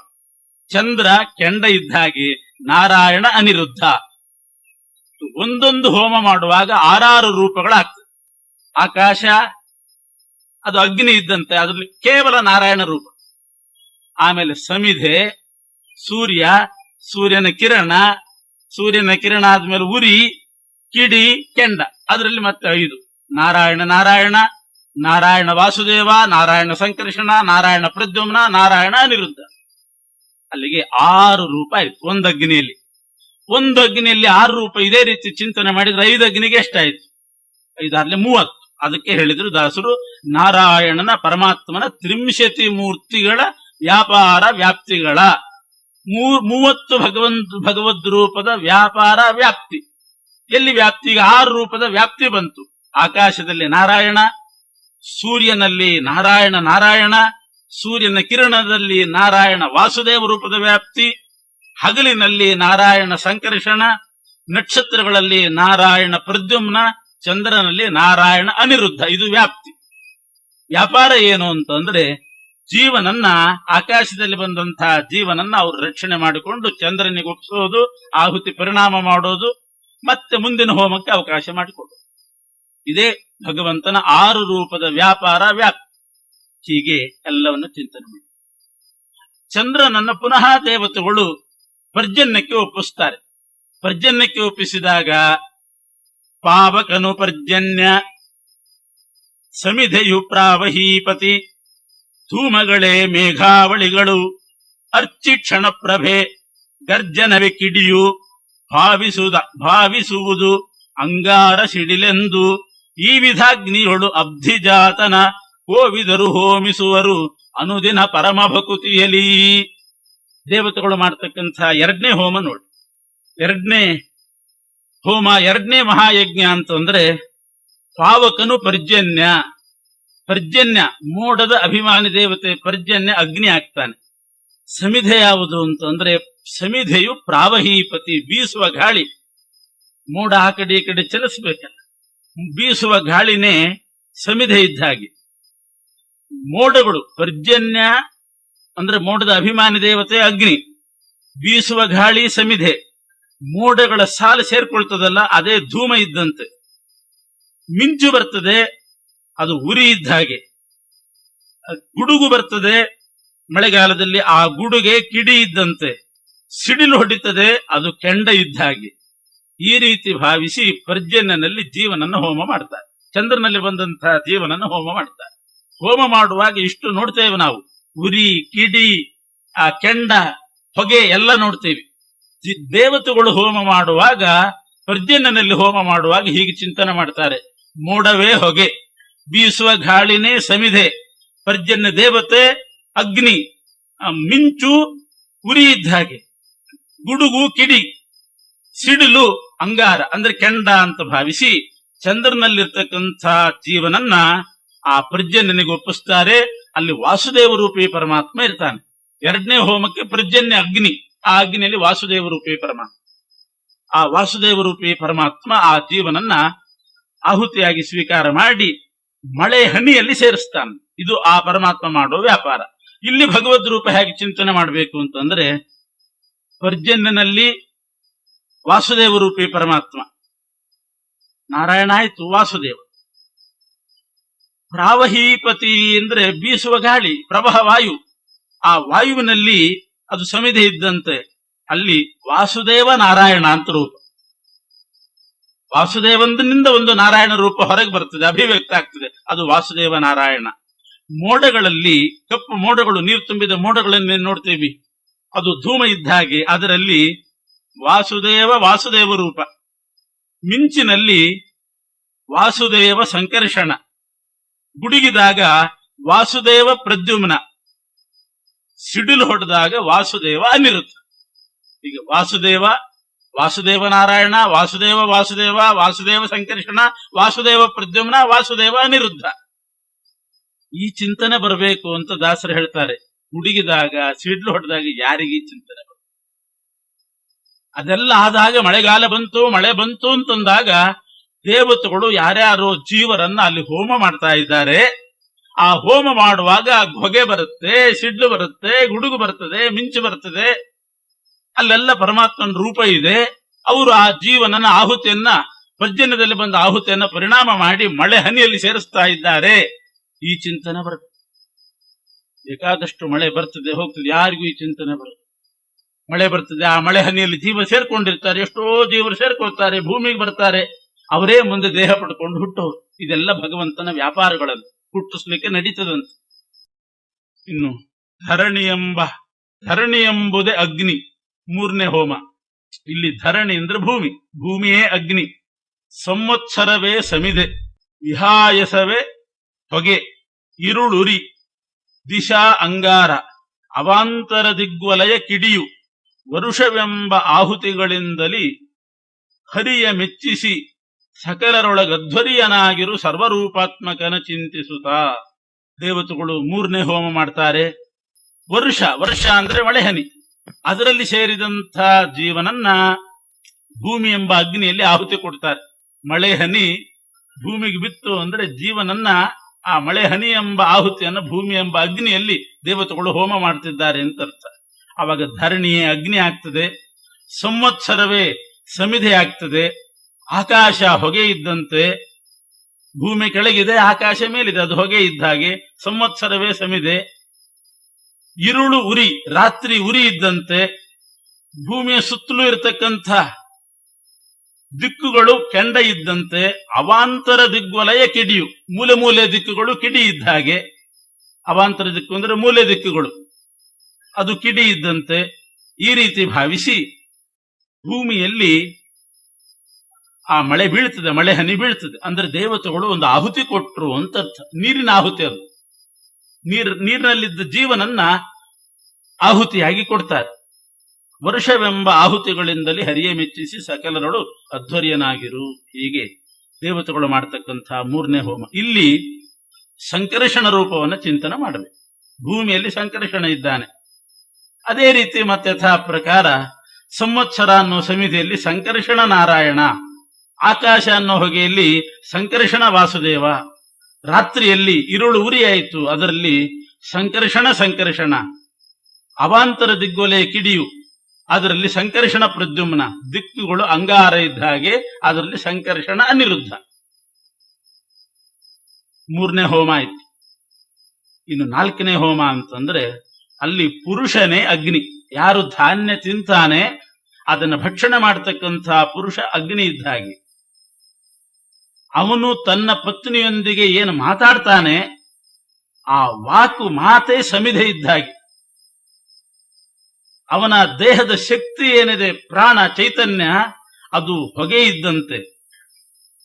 ಚಂದ್ರ ಕೆಂಡ ಇದ್ದ ಹಾಗೆ ನಾರಾಯಣ ಅನಿರುದ್ಧ. ಒಂದೊಂದು ಹೋಮ ಮಾಡುವಾಗ 6 ರೂಪಗಳಾಗ್ತದೆ. ಆಕಾಶ ಅದು ಅಗ್ನಿ ಇದ್ದಂತೆ, ಅದರಲ್ಲಿ ಕೇವಲ ನಾರಾಯಣ ರೂಪ. ಆಮೇಲೆ ಸಮಿಧೆ, ಸೂರ್ಯನ ಕಿರಣ ಆದ್ಮೇಲೆ ಉರಿ, ಕಿಡಿ, ಕೆಂಡ, ಅದರಲ್ಲಿ ಮತ್ತೆ 5. ನಾರಾಯಣ ವಾಸುದೇವ, ನಾರಾಯಣ ಸಂಕರ್ಷಣ, ನಾರಾಯಣ ಪ್ರದ್ಯುಮ್ನ, ನಾರಾಯಣ ಅನಿರುದ್ಧ. ಅಲ್ಲಿಗೆ 6 ರೂಪ ಆಯ್ತು ಒಂದು ಅಗ್ನಿಯಲ್ಲಿ. 6 ರೂಪ. ಇದೇ ರೀತಿ ಚಿಂತನೆ ಮಾಡಿದ್ರೆ 5 ಅಗ್ನಿಗೆ ಎಷ್ಟಾಯ್ತು? 5 6 30. ಅದಕ್ಕೆ ಹೇಳಿದ್ರು ದಾಸರು, ನಾರಾಯಣನ ಪರಮಾತ್ಮನ ತ್ರಿಂಶತಿ ಮೂರ್ತಿಗಳ ವ್ಯಾಪಾರ ವ್ಯಾಪ್ತಿಗಳ 30 ಭಗವದ್ ರೂಪದ ವ್ಯಾಪಾರ ವ್ಯಾಪ್ತಿ. ಎಲ್ಲಿ ವ್ಯಾಪ್ತಿ? ಈಗ 6 ರೂಪದ ವ್ಯಾಪ್ತಿ ಬಂತು. ಆಕಾಶದಲ್ಲಿ ನಾರಾಯಣ, ಸೂರ್ಯನಲ್ಲಿ ನಾರಾಯಣ, ಸೂರ್ಯನ ಕಿರಣದಲ್ಲಿ ನಾರಾಯಣ ವಾಸುದೇವ ರೂಪದ ವ್ಯಾಪ್ತಿ, ಹಗಲಿನಲ್ಲಿ ನಾರಾಯಣ ಸಂಕರ್ಷಣ, ನಕ್ಷತ್ರಗಳಲ್ಲಿ ನಾರಾಯಣ ಪ್ರದ್ಯುಮ್ನ, ಚಂದ್ರನಲ್ಲಿ ನಾರಾಯಣ ಅನಿರುದ್ಧ. ಇದು ವ್ಯಾಪ್ತಿ. ವ್ಯಾಪಾರ ಏನು ಅಂತಂದ್ರೆ, ಜೀವನನ್ನ, ಆಕಾಶದಲ್ಲಿ ಬಂದಂತಹ ಜೀವನನ್ನ ಅವರು ರಕ್ಷಣೆ ಮಾಡಿಕೊಂಡು ಚಂದ್ರನಿಗೆ ಒಪ್ಪಿಸೋದು, ಆಹುತಿ ಪರಿಣಾಮ ಮಾಡೋದು, ಮತ್ತೆ ಮುಂದಿನ ಹೋಮಕ್ಕೆ ಅವಕಾಶ ಮಾಡಿಕೊಡೋದು. ಇದೇ ಭಗವಂತನ 6 ರೂಪದ ವ್ಯಾಪಾರ ವ್ಯಾಪ್ತಿ. ಹೀಗೆ ಎಲ್ಲವನ್ನು ಚಿಂತನೆ ಮಾಡಿ ಚಂದ್ರನನ್ನ ಪುನಃ ದೇವತೆಗಳು ಪರ್ಜನ್ಯಕ್ಕೆ ಒಪ್ಪಿಸ್ತಾರೆ. ಪರ್ಜನ್ಯಕ್ಕೆ ಒಪ್ಪಿಸಿದಾಗ ಪಾವಕನು ಪರ್ಜನ್ಯ, ಸಮಿಧೆಯು ಪ್ರಾವಹೀಪತಿ, ಧೂಮಗಳೇ ಮೇಘಾವಳಿಗಳು, ಅರ್ಚಿ ಕ್ಷಣಪ್ರಭೆ, ಗರ್ಜನವೇ ಕಿಡಿಯು, ಭಾವಿಸುವುದು ಅಂಗಾರ ಸಿಡಿಲೆಂದು ಈ ವಿಧಾಗ್ನಿಯೊಳು ಅಬ್ಧಿಜಾತನ ಕೋವಿದರು ಹೋಮಿಸುವರು ಅನುದಿನ ಪರಮ ಭಕುತಿಯಲಿ. ದೇವತೆಗಳು ಮಾಡ್ತಕ್ಕಂಥ ಎರಡನೇ ಹೋಮ ನೋಡಿ. ಎರಡನೇ ಹೋಮ, ಎರಡನೇ ಮಹಾಯಜ್ಞ ಅಂತಂದ್ರೆ ಪಾವಕನು ಪರ್ಜನ್ಯ. ಪರ್ಜನ್ಯ ಮೋಡದ ಅಭಿಮಾನಿ ದೇವತೆ ಪರ್ಜನ್ಯ ಅಗ್ನಿ ಆಗ್ತಾನೆ. ಸಮಿಧೆ ಯಾವುದು ಅಂತಂದ್ರೆ ಸಮಿಧೆಯು ಪ್ರಾವಹೀಪತಿ, ಬೀಸುವ ಗಾಳಿ. ಮೋಡ ಆ ಕಡೆ ಈ ಕಡೆ ಚಲಿಸ್ಬೇಕಲ್ಲ, ಬೀಸುವ ಗಾಳಿನೇ ಸಮಿಧೆ ಇದ್ದ ಹಾಗೆ. ಮೋಡಗಳು ಪರ್ಜನ್ಯ ಅಂದ್ರೆ ಮೋಡದ ಅಭಿಮಾನಿ ದೇವತೆ ಅಗ್ನಿ, ಬೀಸುವ ಗಾಳಿ ಸಮಿಧೆ. ಮೋಡಗಳ ಸಾಲು ಸೇರ್ಕೊಳ್ತದಲ್ಲ, ಅದೇ ಧೂಮ ಇದ್ದಂತೆ. ಮಿಂಚು ಬರ್ತದೆ, ಅದು ಉರಿ ಇದ್ದ ಹಾಗೆ. ಗುಡುಗು ಬರ್ತದೆ ಮಳೆಗಾಲದಲ್ಲಿ, ಆ ಗುಡುಗೆ ಕಿಡಿ ಇದ್ದಂತೆ. ಸಿಡಿಲು ಹೊಡಿತದೆ, ಅದು ಕೆಂಡ ಇದ್ದ ಹಾಗೆ. ಈ ರೀತಿ ಭಾವಿಸಿ ಪರ್ಜನ್ಯನಲ್ಲಿ ಜೀವನನ್ನು ಹೋಮ ಮಾಡ್ತಾರೆ. ಚಂದ್ರನಲ್ಲಿ ಬಂದಂತಹ ಜೀವನನ್ನು ಹೋಮ ಮಾಡ್ತಾರೆ. ಹೋಮ ಮಾಡುವಾಗ ಇಷ್ಟು ನೋಡ್ತೇವೆ ನಾವು, ಉರಿ, ಕಿಡಿ, ಆ ಕೆಂಡ, ಹೊಗೆ ಎಲ್ಲ ನೋಡ್ತೇವೆ. ದೇವತೆಗಳು ಹೋಮ ಮಾಡುವಾಗ, ಪರ್ಜನ್ಯನಲ್ಲಿ ಹೋಮ ಮಾಡುವಾಗ ಹೀಗೆ ಚಿಂತನೆ ಮಾಡ್ತಾರೆ. ಮೋಡವೇ ಹೊಗೆ, ಬೀಸುವ ಗಾಳಿನೇ ಸಮಿಧೆ, ಪರ್ಜನ್ಯ ದೇವತೆ ಅಗ್ನಿ, ಮಿಂಚು ಉರಿ ಇದ್ದ ಹಾಗೆ, ಗುಡುಗು ಕಿಡಿ, ಸಿಡಿಲು ಅಂಗಾರ ಅಂದ್ರೆ ಕೆಂಡ ಅಂತ ಭಾವಿಸಿ ಚಂದ್ರನಲ್ಲಿರ್ತಕ್ಕಂಥ ಜೀವನನ್ನ ಆ ಪರ್ಜನ್ಯನಿಗೆ ಒಪ್ಪಿಸ್ತಾರೆ. ಅಲ್ಲಿ ವಾಸುದೇವ ರೂಪಿ ಪರಮಾತ್ಮ ಇರ್ತಾನೆ. ಎರಡನೇ ಹೋಮಕ್ಕೆ ಪರ್ಜನ್ಯ ಅಗ್ನಿ, ಆ ಅಗ್ನಿಯಲ್ಲಿ ವಾಸುದೇವ ರೂಪಿ ಪರಮಾತ್ಮ. ಆ ವಾಸುದೇವ ರೂಪಿ ಪರಮಾತ್ಮ ಆ ಜೀವನನ್ನ ಆಹುತಿಯಾಗಿ ಸ್ವೀಕಾರ ಮಾಡಿ ಮಳೆ ಹನಿಯಲ್ಲಿ ಸೇರಿಸ್ತಾನೆ. ಇದು ಆ ಪರಮಾತ್ಮ ಮಾಡುವ ವ್ಯಾಪಾರ. ಇಲ್ಲಿ ಭಗವದ್ ರೂಪ ಹೇಗೆ ಚಿಂತನೆ ಮಾಡಬೇಕು ಅಂತಂದ್ರೆ, ಪರ್ಜನ್ಯನಲ್ಲಿ ವಾಸುದೇವ ರೂಪಿ ಪರಮಾತ್ಮ, ನಾರಾಯಣ ಆಯ್ತು ವಾಸುದೇವ. ಪ್ರಾವಹೀಪತಿ ಅಂದ್ರೆ ಬೀಸುವ ಗಾಳಿ, ಪ್ರವಾಹ ವಾಯು. ಆ ವಾಯುವಿನಲ್ಲಿ ಅದು ಸಮಿಧೆ ಇದ್ದಂತೆ. ಅಲ್ಲಿ ವಾಸುದೇವ ನಾರಾಯಣ ಅಂತ ರೂಪ. ವಾಸುದೇವಂದಿನಿಂದ ಒಂದು ನಾರಾಯಣ ರೂಪ ಹೊರಗೆ ಬರ್ತದೆ, ಅಭಿವ್ಯಕ್ತ ಆಗ್ತದೆ, ಅದು ವಾಸುದೇವ ನಾರಾಯಣ. ಮೋಡಗಳಲ್ಲಿ ಕಪ್ಪು ಮೋಡಗಳು, ನೀರು ತುಂಬಿದ ಮೋಡಗಳನ್ನೇ ನೋಡ್ತೇವೆ, ಅದು ಧೂಮ ಇದ್ದ ಹಾಗೆ. ಅದರಲ್ಲಿ ವಾಸುದೇವ ರೂಪ. ಮಿಂಚಿನಲ್ಲಿ ವಾಸುದೇವ ಸಂಕರ್ಷಣ, ಗುಡುಗಿದಾಗ ವಾಸುದೇವ ಪ್ರದ್ಯುಮ್ನ, ಸಿಡಿಲು ಹೊಡೆದಾಗ ವಾಸುದೇವ ಅನಿರುದ್ಧ. ಈಗ ವಾಸುದೇವ ನಾರಾಯಣ, ವಾಸುದೇವ ಸಂಕರ್ಷಣ, ವಾಸುದೇವ ಪ್ರದ್ಯುಮ್ನ, ವಾಸುದೇವ ಅನಿರುದ್ಧ. ಈ ಚಿಂತನೆ ಬರಬೇಕು ಅಂತ ದಾಸರು ಹೇಳ್ತಾರೆ. ಗುಡುಗಿದಾಗ ಸಿಡಿಲು ಹೊಡೆದಾಗ ಯಾರಿಗೆ ಈ ಚಿಂತನೆ ಬರುತ್ತೆ? ಅದೆಲ್ಲ ಆದಾಗ ಮಳೆ ಬಂತು ಅಂತಂದಾಗ ದೇವತೆಗಳು ಯಾರ್ಯಾರೋ ಜೀವರನ್ನ ಅಲ್ಲಿ ಹೋಮ ಮಾಡ್ತಾ ಇದ್ದಾರೆ. ಆ ಹೋಮ ಮಾಡುವಾಗ ಹೊಗೆ ಬರುತ್ತೆ, ಸಿಡ್ಲು ಬರುತ್ತೆ, ಗುಡುಗು ಬರ್ತದೆ, ಮಿಂಚು ಬರ್ತದೆ. ಅಲ್ಲೆಲ್ಲ ಪರಮಾತ್ಮನ ರೂಪ ಇದೆ. ಅವರು ಆ ಜೀವನನ ಆಹುತಿಯನ್ನ, ಪರ್ಜನ್ಯದಲ್ಲಿ ಬಂದ ಆಹುತಿಯನ್ನ ಪರಿಣಾಮ ಮಾಡಿ ಮಳೆ ಹನಿಯಲ್ಲಿ ಸೇರಿಸ್ತಾ ಇದ್ದಾರೆ. ಈ ಚಿಂತನೆ ಬರುತ್ತೆ. ಬೇಕಾದಷ್ಟು ಮಳೆ ಬರ್ತದೆ ಹೋಗ್ತದೆ, ಯಾರಿಗೂ ಈ ಚಿಂತನೆ ಬರುತ್ತೆ. ಮಳೆ ಬರ್ತದೆ, ಆ ಮಳೆ ಹನಿಯಲ್ಲಿ ಜೀವ ಸೇರ್ಕೊಂಡಿರ್ತಾರೆ, ಎಷ್ಟೋ ಜೀವರು ಸೇರ್ಕೊಳ್ತಾರೆ, ಭೂಮಿಗೆ ಬರ್ತಾರೆ, ಅವರೇ ಮುಂದೆ ದೇಹ ಪಡ್ಕೊಂಡು ಹುಟ್ಟೋರು. ಇದೆಲ್ಲ ಭಗವಂತನ ವ್ಯಾಪಾರಗಳನ್ನು ಹುಟ್ಟಿಸ್ಲಿಕ್ಕೆ ನಡೀತದಂತೆ. ಇನ್ನು ಧರಣಿ ಎಂಬುದೇ ಅಗ್ನಿ, ಮೂರನೇ ಹೋಮ. ಇಲ್ಲಿ ಧರಣಿ ಅಂದ್ರೆ ಭೂಮಿಯೇ ಅಗ್ನಿ. ಸಂವತ್ಸರವೇ ಸಮಿಧೆ, ವಿಹಾಯಸವೇ ಹೊಗೆ, ಇರುಳುರಿ, ದಿಶಾ ಅಂಗಾರ, ಅವಾಂತರ ದಿಗ್ವಲಯ ಕಿಡಿಯು, ವರುಷವೆಂಬ ಆಹುತಿಗಳಿಂದಲಿ ಹರಿಯ ಮೆಚ್ಚಿಸಿ ಸಕಲರೊಳಗಧ್ವರಿಯನಾಗಿರು ಸರ್ವರೂಪಾತ್ಮಕನ ಚಿಂತಿಸುತ್ತಾ. ದೇವತೆಗಳು ಮೂರನೇ ಹೋಮ ಮಾಡ್ತಾರೆ. ವರ್ಷ ಅಂದ್ರೆ ಮಳೆಹನಿ, ಅದರಲ್ಲಿ ಸೇರಿದಂಥ ಜೀವನನ್ನ ಭೂಮಿ ಎಂಬ ಅಗ್ನಿಯಲ್ಲಿ ಆಹುತಿ ಕೊಡ್ತಾರೆ. ಮಳೆ ಹನಿ ಭೂಮಿಗೆ ಬಿತ್ತು ಅಂದ್ರೆ ಜೀವನನ್ನ, ಆ ಮಳೆ ಹನಿ ಎಂಬ ಆಹುತಿಯನ್ನು ಭೂಮಿ ಎಂಬ ಅಗ್ನಿಯಲ್ಲಿ ದೇವತೆಗಳು ಹೋಮ ಮಾಡ್ತಿದ್ದಾರೆ ಅಂತ ಅರ್ಥ. ಅವಾಗ ಧರಣಿಯೇ ಅಗ್ನಿ ಆಗ್ತದೆ, ಸಂವತ್ಸರವೇ ಸಮಿಧೆ ಆಗ್ತದೆ, ಆಕಾಶ ಹೊಗೆ ಇದ್ದಂತೆ. ಭೂಮಿ ಕೆಳಗಿದೆ, ಆಕಾಶ ಮೇಲಿದೆ, ಅದು ಹೊಗೆ ಇದ್ದ ಹಾಗೆ. ಸಂವತ್ಸರವೇ ಸಮಿದೆ. ಇರುಳು ಉರಿ, ರಾತ್ರಿ ಉರಿ ಇದ್ದಂತೆ. ಭೂಮಿಯ ಸುತ್ತಲೂ ಇರತಕ್ಕಂಥ ದಿಕ್ಕುಗಳು ಕೆಂಡ ಇದ್ದಂತೆ. ಅವಾಂತರ ದಿಗ್ವಲಯ ಕಿಡಿಯು, ಮೂಲೆ ದಿಕ್ಕುಗಳು ಕಿಡಿ ಇದ್ದ ಹಾಗೆ. ಅವಾಂತರ ದಿಕ್ಕು ಅಂದ್ರೆ ಮೂಲೆ ದಿಕ್ಕುಗಳು, ಅದು ಕಿಡಿ ಇದ್ದಂತೆ. ಈ ರೀತಿ ಭಾವಿಸಿ ಭೂಮಿಯಲ್ಲಿ ಆ ಮಳೆ ಬೀಳ್ತದೆ, ಮಳೆ ಹನಿ ಬೀಳ್ತದೆ ಅಂದ್ರೆ ದೇವತೆಗಳು ಒಂದು ಆಹುತಿ ಕೊಟ್ರು ಅಂತ ಅರ್ಥ. ನೀರಿನ ಆಹುತಿ ಅದು. ನೀರಿನಲ್ಲಿದ್ದ ಜೀವನನ್ನ ಆಹುತಿಯಾಗಿ ಕೊಡ್ತಾರೆ. ವರ್ಷವೆಂಬ ಆಹುತಿಗಳಿಂದಲೇ ಹರಿಯ ಮೆಚ್ಚಿಸಿ ಸಕಲರಳು ಅಧ್ವರ್ಯನಾಗಿರು. ಹೀಗೆ ದೇವತೆಗಳು ಮಾಡ್ತಕ್ಕಂಥ 3ನೇ ಹೋಮ. ಇಲ್ಲಿ ಸಂಕರ್ಷಣ ರೂಪವನ್ನು ಚಿಂತನೆ ಮಾಡಬೇಕು. ಭೂಮಿಯಲ್ಲಿ ಸಂಕರ್ಷಣ ಇದ್ದಾನೆ. ಅದೇ ರೀತಿ ಮತ್ತೆ ಯಥಾ ಪ್ರಕಾರ ಸಂವತ್ಸರ ಅನ್ನೋ ಸಮಿತಿಯಲ್ಲಿ ಸಂಕರ್ಷಣ ನಾರಾಯಣ, ಆಕಾಶ ಅನ್ನೋ ಹೊಗೆಯಲ್ಲಿ ಸಂಕರ್ಷಣ ವಾಸುದೇವ, ರಾತ್ರಿಯಲ್ಲಿ ಇರುಳು ಉರಿಯಾಯಿತು ಅದರಲ್ಲಿ ಸಂಕರ್ಷಣ, ಅವಾಂತರ ದಿಗ್ಗೊಲೆ ಕಿಡಿಯು ಅದರಲ್ಲಿ ಸಂಕರ್ಷಣ ಪ್ರದ್ಯುಮ್ನ, ದಿಕ್ಕುಗಳು ಅಂಗಾರ ಇದ್ದ ಹಾಗೆ ಅದರಲ್ಲಿ ಸಂಕರ್ಷಣ ಅನಿರುದ್ಧ. 3ನೇ ಹೋಮ ಆಯ್ತು. ಇನ್ನು 4ನೇ ಹೋಮ ಅಂತಂದ್ರೆ ಅಲ್ಲಿ ಪುರುಷನೇ ಅಗ್ನಿ. ಯಾರು ಧಾನ್ಯ ತಿಂತಾನೆ ಅದನ್ನು ಭಕ್ಷಣೆ ಮಾಡತಕ್ಕಂಥ ಪುರುಷ ಅಗ್ನಿ ಇದ್ದ ಹಾಗೆ. ಅವನು ತನ್ನ ಪತ್ನಿಯೊಂದಿಗೆ ಏನು ಮಾತಾಡ್ತಾನೆ ಆ ವಾಕು ಮಾತೇ ಸಮಿಧೆ ಇದ್ದ ಹಾಗೆ. ಅವನ ದೇಹದ ಶಕ್ತಿ ಏನಿದೆ, ಪ್ರಾಣ ಚೈತನ್ಯ, ಅದು ಹೊಗೆ ಇದ್ದಂತೆ.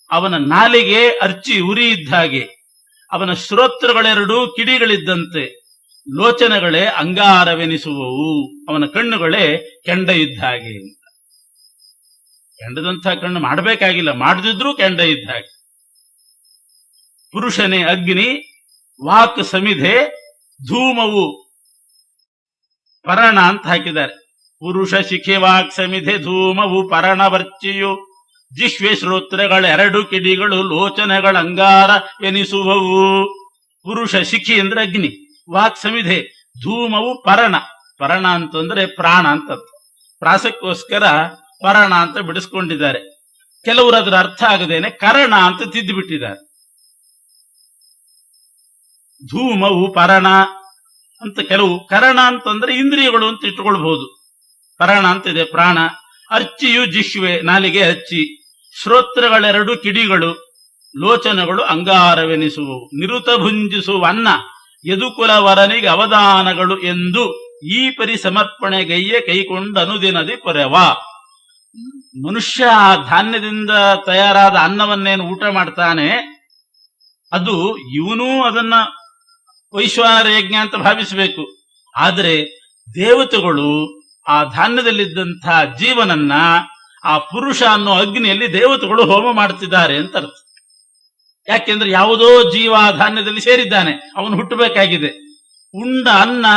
ಅವನ ನಾಲಿಗೆ ಅರ್ಚಿ ಉರಿ ಇದ್ದ ಹಾಗೆ. ಅವನ ಶ್ರೋತ್ರಗಳೆರಡೂ ಕಿಡಿಗಳಿದ್ದಂತೆ. ಲೋಚನಗಳೇ ಅಂಗಾರವೆನಿಸುವವು. ಅವನ ಕಣ್ಣುಗಳೇ ಕೆಂಡ ಇದ್ದ ಹಾಗೆ. ಕೆಂಡದಂಥ ಕಣ್ಣು ಮಾಡಬೇಕಾಗಿಲ್ಲ, ಮಾಡದಿದ್ರೂ ಕೆಂಡ ಇದ್ದ ಹಾಗೆ. ಪುರುಷನೇ ಅಗ್ನಿ, ವಾಕ್ ಸಮಿಧೆ, ಧೂಮವು ಪರಣ ಅಂತ ಹಾಕಿದ್ದಾರೆ. ಪುರುಷ ಶಿಖೆ ವಾಕ್ ಸಮಿಧೆ, ಧೂಮವು ಪರಣವರ್ಚಿಯು, ಜಿಹ್ವೆ ಶ್ರೋತ್ರಗಳೆರಡು ಕಿಡಿಗಳು, ಲೋಚನೆಗಳ ಅಂಗಾರ ಎನಿಸುವವು. ಪುರುಷ ಶಿಖಿ ಅಂದ್ರೆ ಅಗ್ನಿ, ವಾಕ್ ಸಮಿಧೆ, ಧೂಮವು ಪರಣ. ಪರಣ ಅಂತಂದ್ರೆ ಪ್ರಾಣ ಅಂತ. ಪ್ರಾಸಕ್ಕೋಸ್ಕರ ಪರಣ ಅಂತ ಬಿಡಿಸ್ಕೊಂಡಿದ್ದಾರೆ. ಕೆಲವರು ಅದರ ಅರ್ಥ ಆಗದೇನೆ ಕರಣ ಅಂತ ತಿದ್ದುಬಿಟ್ಟಿದ್ದಾರೆ. ಧೂಮವು ಪರಣ ಅಂತ ಕೆಲವು, ಕರಣ ಅಂತಂದ್ರೆ ಇಂದ್ರಿಯಗಳು ಅಂತ ಇಟ್ಟುಕೊಳ್ಬಹುದು. ಪರಣ ಅಂತಿದೆ ಪ್ರಾಣ. ಅರ್ಚಿಯು ಜಿಹ್ವೆ, ನಾಲಿಗೆ ಅಚ್ಚಿ, ಶ್ರೋತ್ರಗಳೆರಡು ಕಿಡಿಗಳು, ಲೋಚನಗಳು ಅಂಗಾರವೆನಿಸುವವು. ನಿರುತ ಭುಂಜಿಸುವ ಅನ್ನ, ಯದುಕುಲವರನಿಗೆ ಅವದಾನಗಳು ಎಂದು ಈ ಪರಿ ಸಮರ್ಪಣೆಗೈಯೆ ಕೈಕೊಂಡ ಅನುದಿನದಿ ಕೊರೆವ. ಮನುಷ್ಯ ಧಾನ್ಯದಿಂದ ತಯಾರಾದ ಅನ್ನವನ್ನೇನು ಊಟ ಮಾಡ್ತಾನೆ, ಅದು ಇವನೂ ಅದನ್ನ ವೈಶ್ವಾನರ ಯಜ್ಞ ಅಂತ ಭಾವಿಸಬೇಕು. ಆದರೆ ದೇವತೆಗಳು ಆ ಧಾನ್ಯದಲ್ಲಿದ್ದಂತಹ ಜೀವನನ್ನ ಆ ಪುರುಷ ಅನ್ನೋ ಅಗ್ನಿಯಲ್ಲಿ ದೇವತೆಗಳು ಹೋಮ ಮಾಡ್ತಿದ್ದಾರೆ ಅಂತ ಅರ್ಥ. ಯಾಕೆಂದ್ರೆ ಯಾವುದೋ ಜೀವ ಧಾನ್ಯದಲ್ಲಿ ಸೇರಿದ್ದಾನೆ, ಅವನು ಹುಟ್ಟಬೇಕಾಗಿದೆ. ಉಂಡ ಅನ್ನ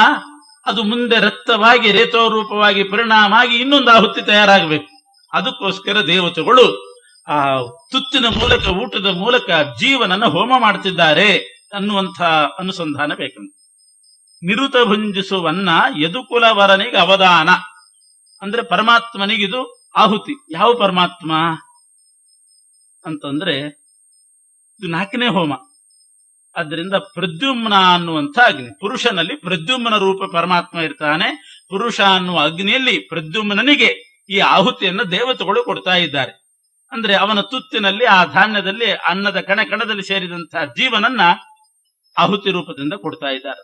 ಅದು ಮುಂದೆ ರಕ್ತವಾಗಿ ರೇತೋರೂಪವಾಗಿ ಪರಿಣಾಮ ಆಗಿ ಇನ್ನೊಂದು ಆಹುತಿ ತಯಾರಾಗಬೇಕು. ಅದಕ್ಕೋಸ್ಕರ ದೇವತೆಗಳು ಆ ತುತ್ತಿನ ಮೂಲಕ, ಊಟದ ಮೂಲಕ ಜೀವನನ್ನ ಹೋಮ ಮಾಡ್ತಿದ್ದಾರೆ ಅನ್ನುವಂಥ ಅನುಸಂಧಾನ ಬೇಕಂತ. ನಿರುತ ಭುಂಜಿಸುವನ್ನ ಯದುಕುಲವರನಿಗೆ ಅವದಾನ ಅಂದ್ರೆ ಪರಮಾತ್ಮನಿಗಿದು ಆಹುತಿ. ಯಾವ ಪರಮಾತ್ಮ ಅಂತಂದ್ರೆ ಇದು 4ನೇ ಹೋಮ. ಅದರಿಂದ ಪ್ರದ್ಯುಮ್ನ ಅನ್ನುವಂಥ ಅಗ್ನಿ, ಪುರುಷನಲ್ಲಿ ಪ್ರದ್ಯುಮ್ನ ರೂಪ ಪರಮಾತ್ಮ ಇರ್ತಾನೆ. ಪುರುಷ ಅನ್ನುವ ಅಗ್ನಿಯಲ್ಲಿ ಪ್ರದ್ಯುಮ್ನಿಗೆ ಈ ಆಹುತಿಯನ್ನು ದೇವತೆಗಳು ಕೊಡ್ತಾ ಇದ್ದಾರೆ. ಅಂದ್ರೆ ಅವನ ತುತ್ತಿನಲ್ಲಿ, ಆ ಧಾನ್ಯದಲ್ಲಿ, ಅನ್ನದ ಕಣದಲ್ಲಿ ಸೇರಿದಂತಹ ಜೀವನನ್ನ ಆಹುತಿ ರೂಪದಿಂದ ಕೊಡ್ತಾ ಇದ್ದಾರೆ.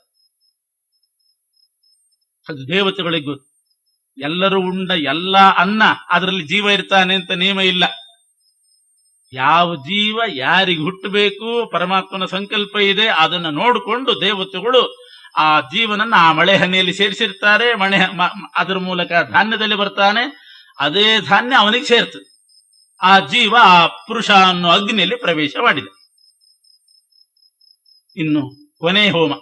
ಅದು ದೇವತೆಗಳಿಗೆ ಗೊತ್ತು. ಎಲ್ಲರೂ ಉಂಡ ಎಲ್ಲ ಅನ್ನ ಅದರಲ್ಲಿ ಜೀವ ಇರ್ತಾನೆ ಅಂತ ನಿಯಮ ಇಲ್ಲ. ಯಾವ ಜೀವ ಯಾರಿಗೆ ಹುಟ್ಟಬೇಕು, ಪರಮಾತ್ಮನ ಸಂಕಲ್ಪ ಇದೆ, ಅದನ್ನ ನೋಡಿಕೊಂಡು ದೇವತೆಗಳು ಆ ಜೀವನನ್ನ ಆ ಮಳೆ ಹನಿಯಲ್ಲಿ ಸೇರಿಸಿರ್ತಾರೆ. ಅದರ ಮೂಲಕ ಧಾನ್ಯದಲ್ಲಿ ಬರ್ತಾನೆ, ಅದೇ ಧಾನ್ಯ ಅವನಿಗೆ ಸೇರ್ತದೆ. ಆ ಜೀವ ಆ ಪುರುಷ ಅನ್ನೋ ಅಗ್ನಿಯಲ್ಲಿ ಪ್ರವೇಶ ಮಾಡಿದೆ. ಇನ್ನು ಕೊನೆ ಹೋಮ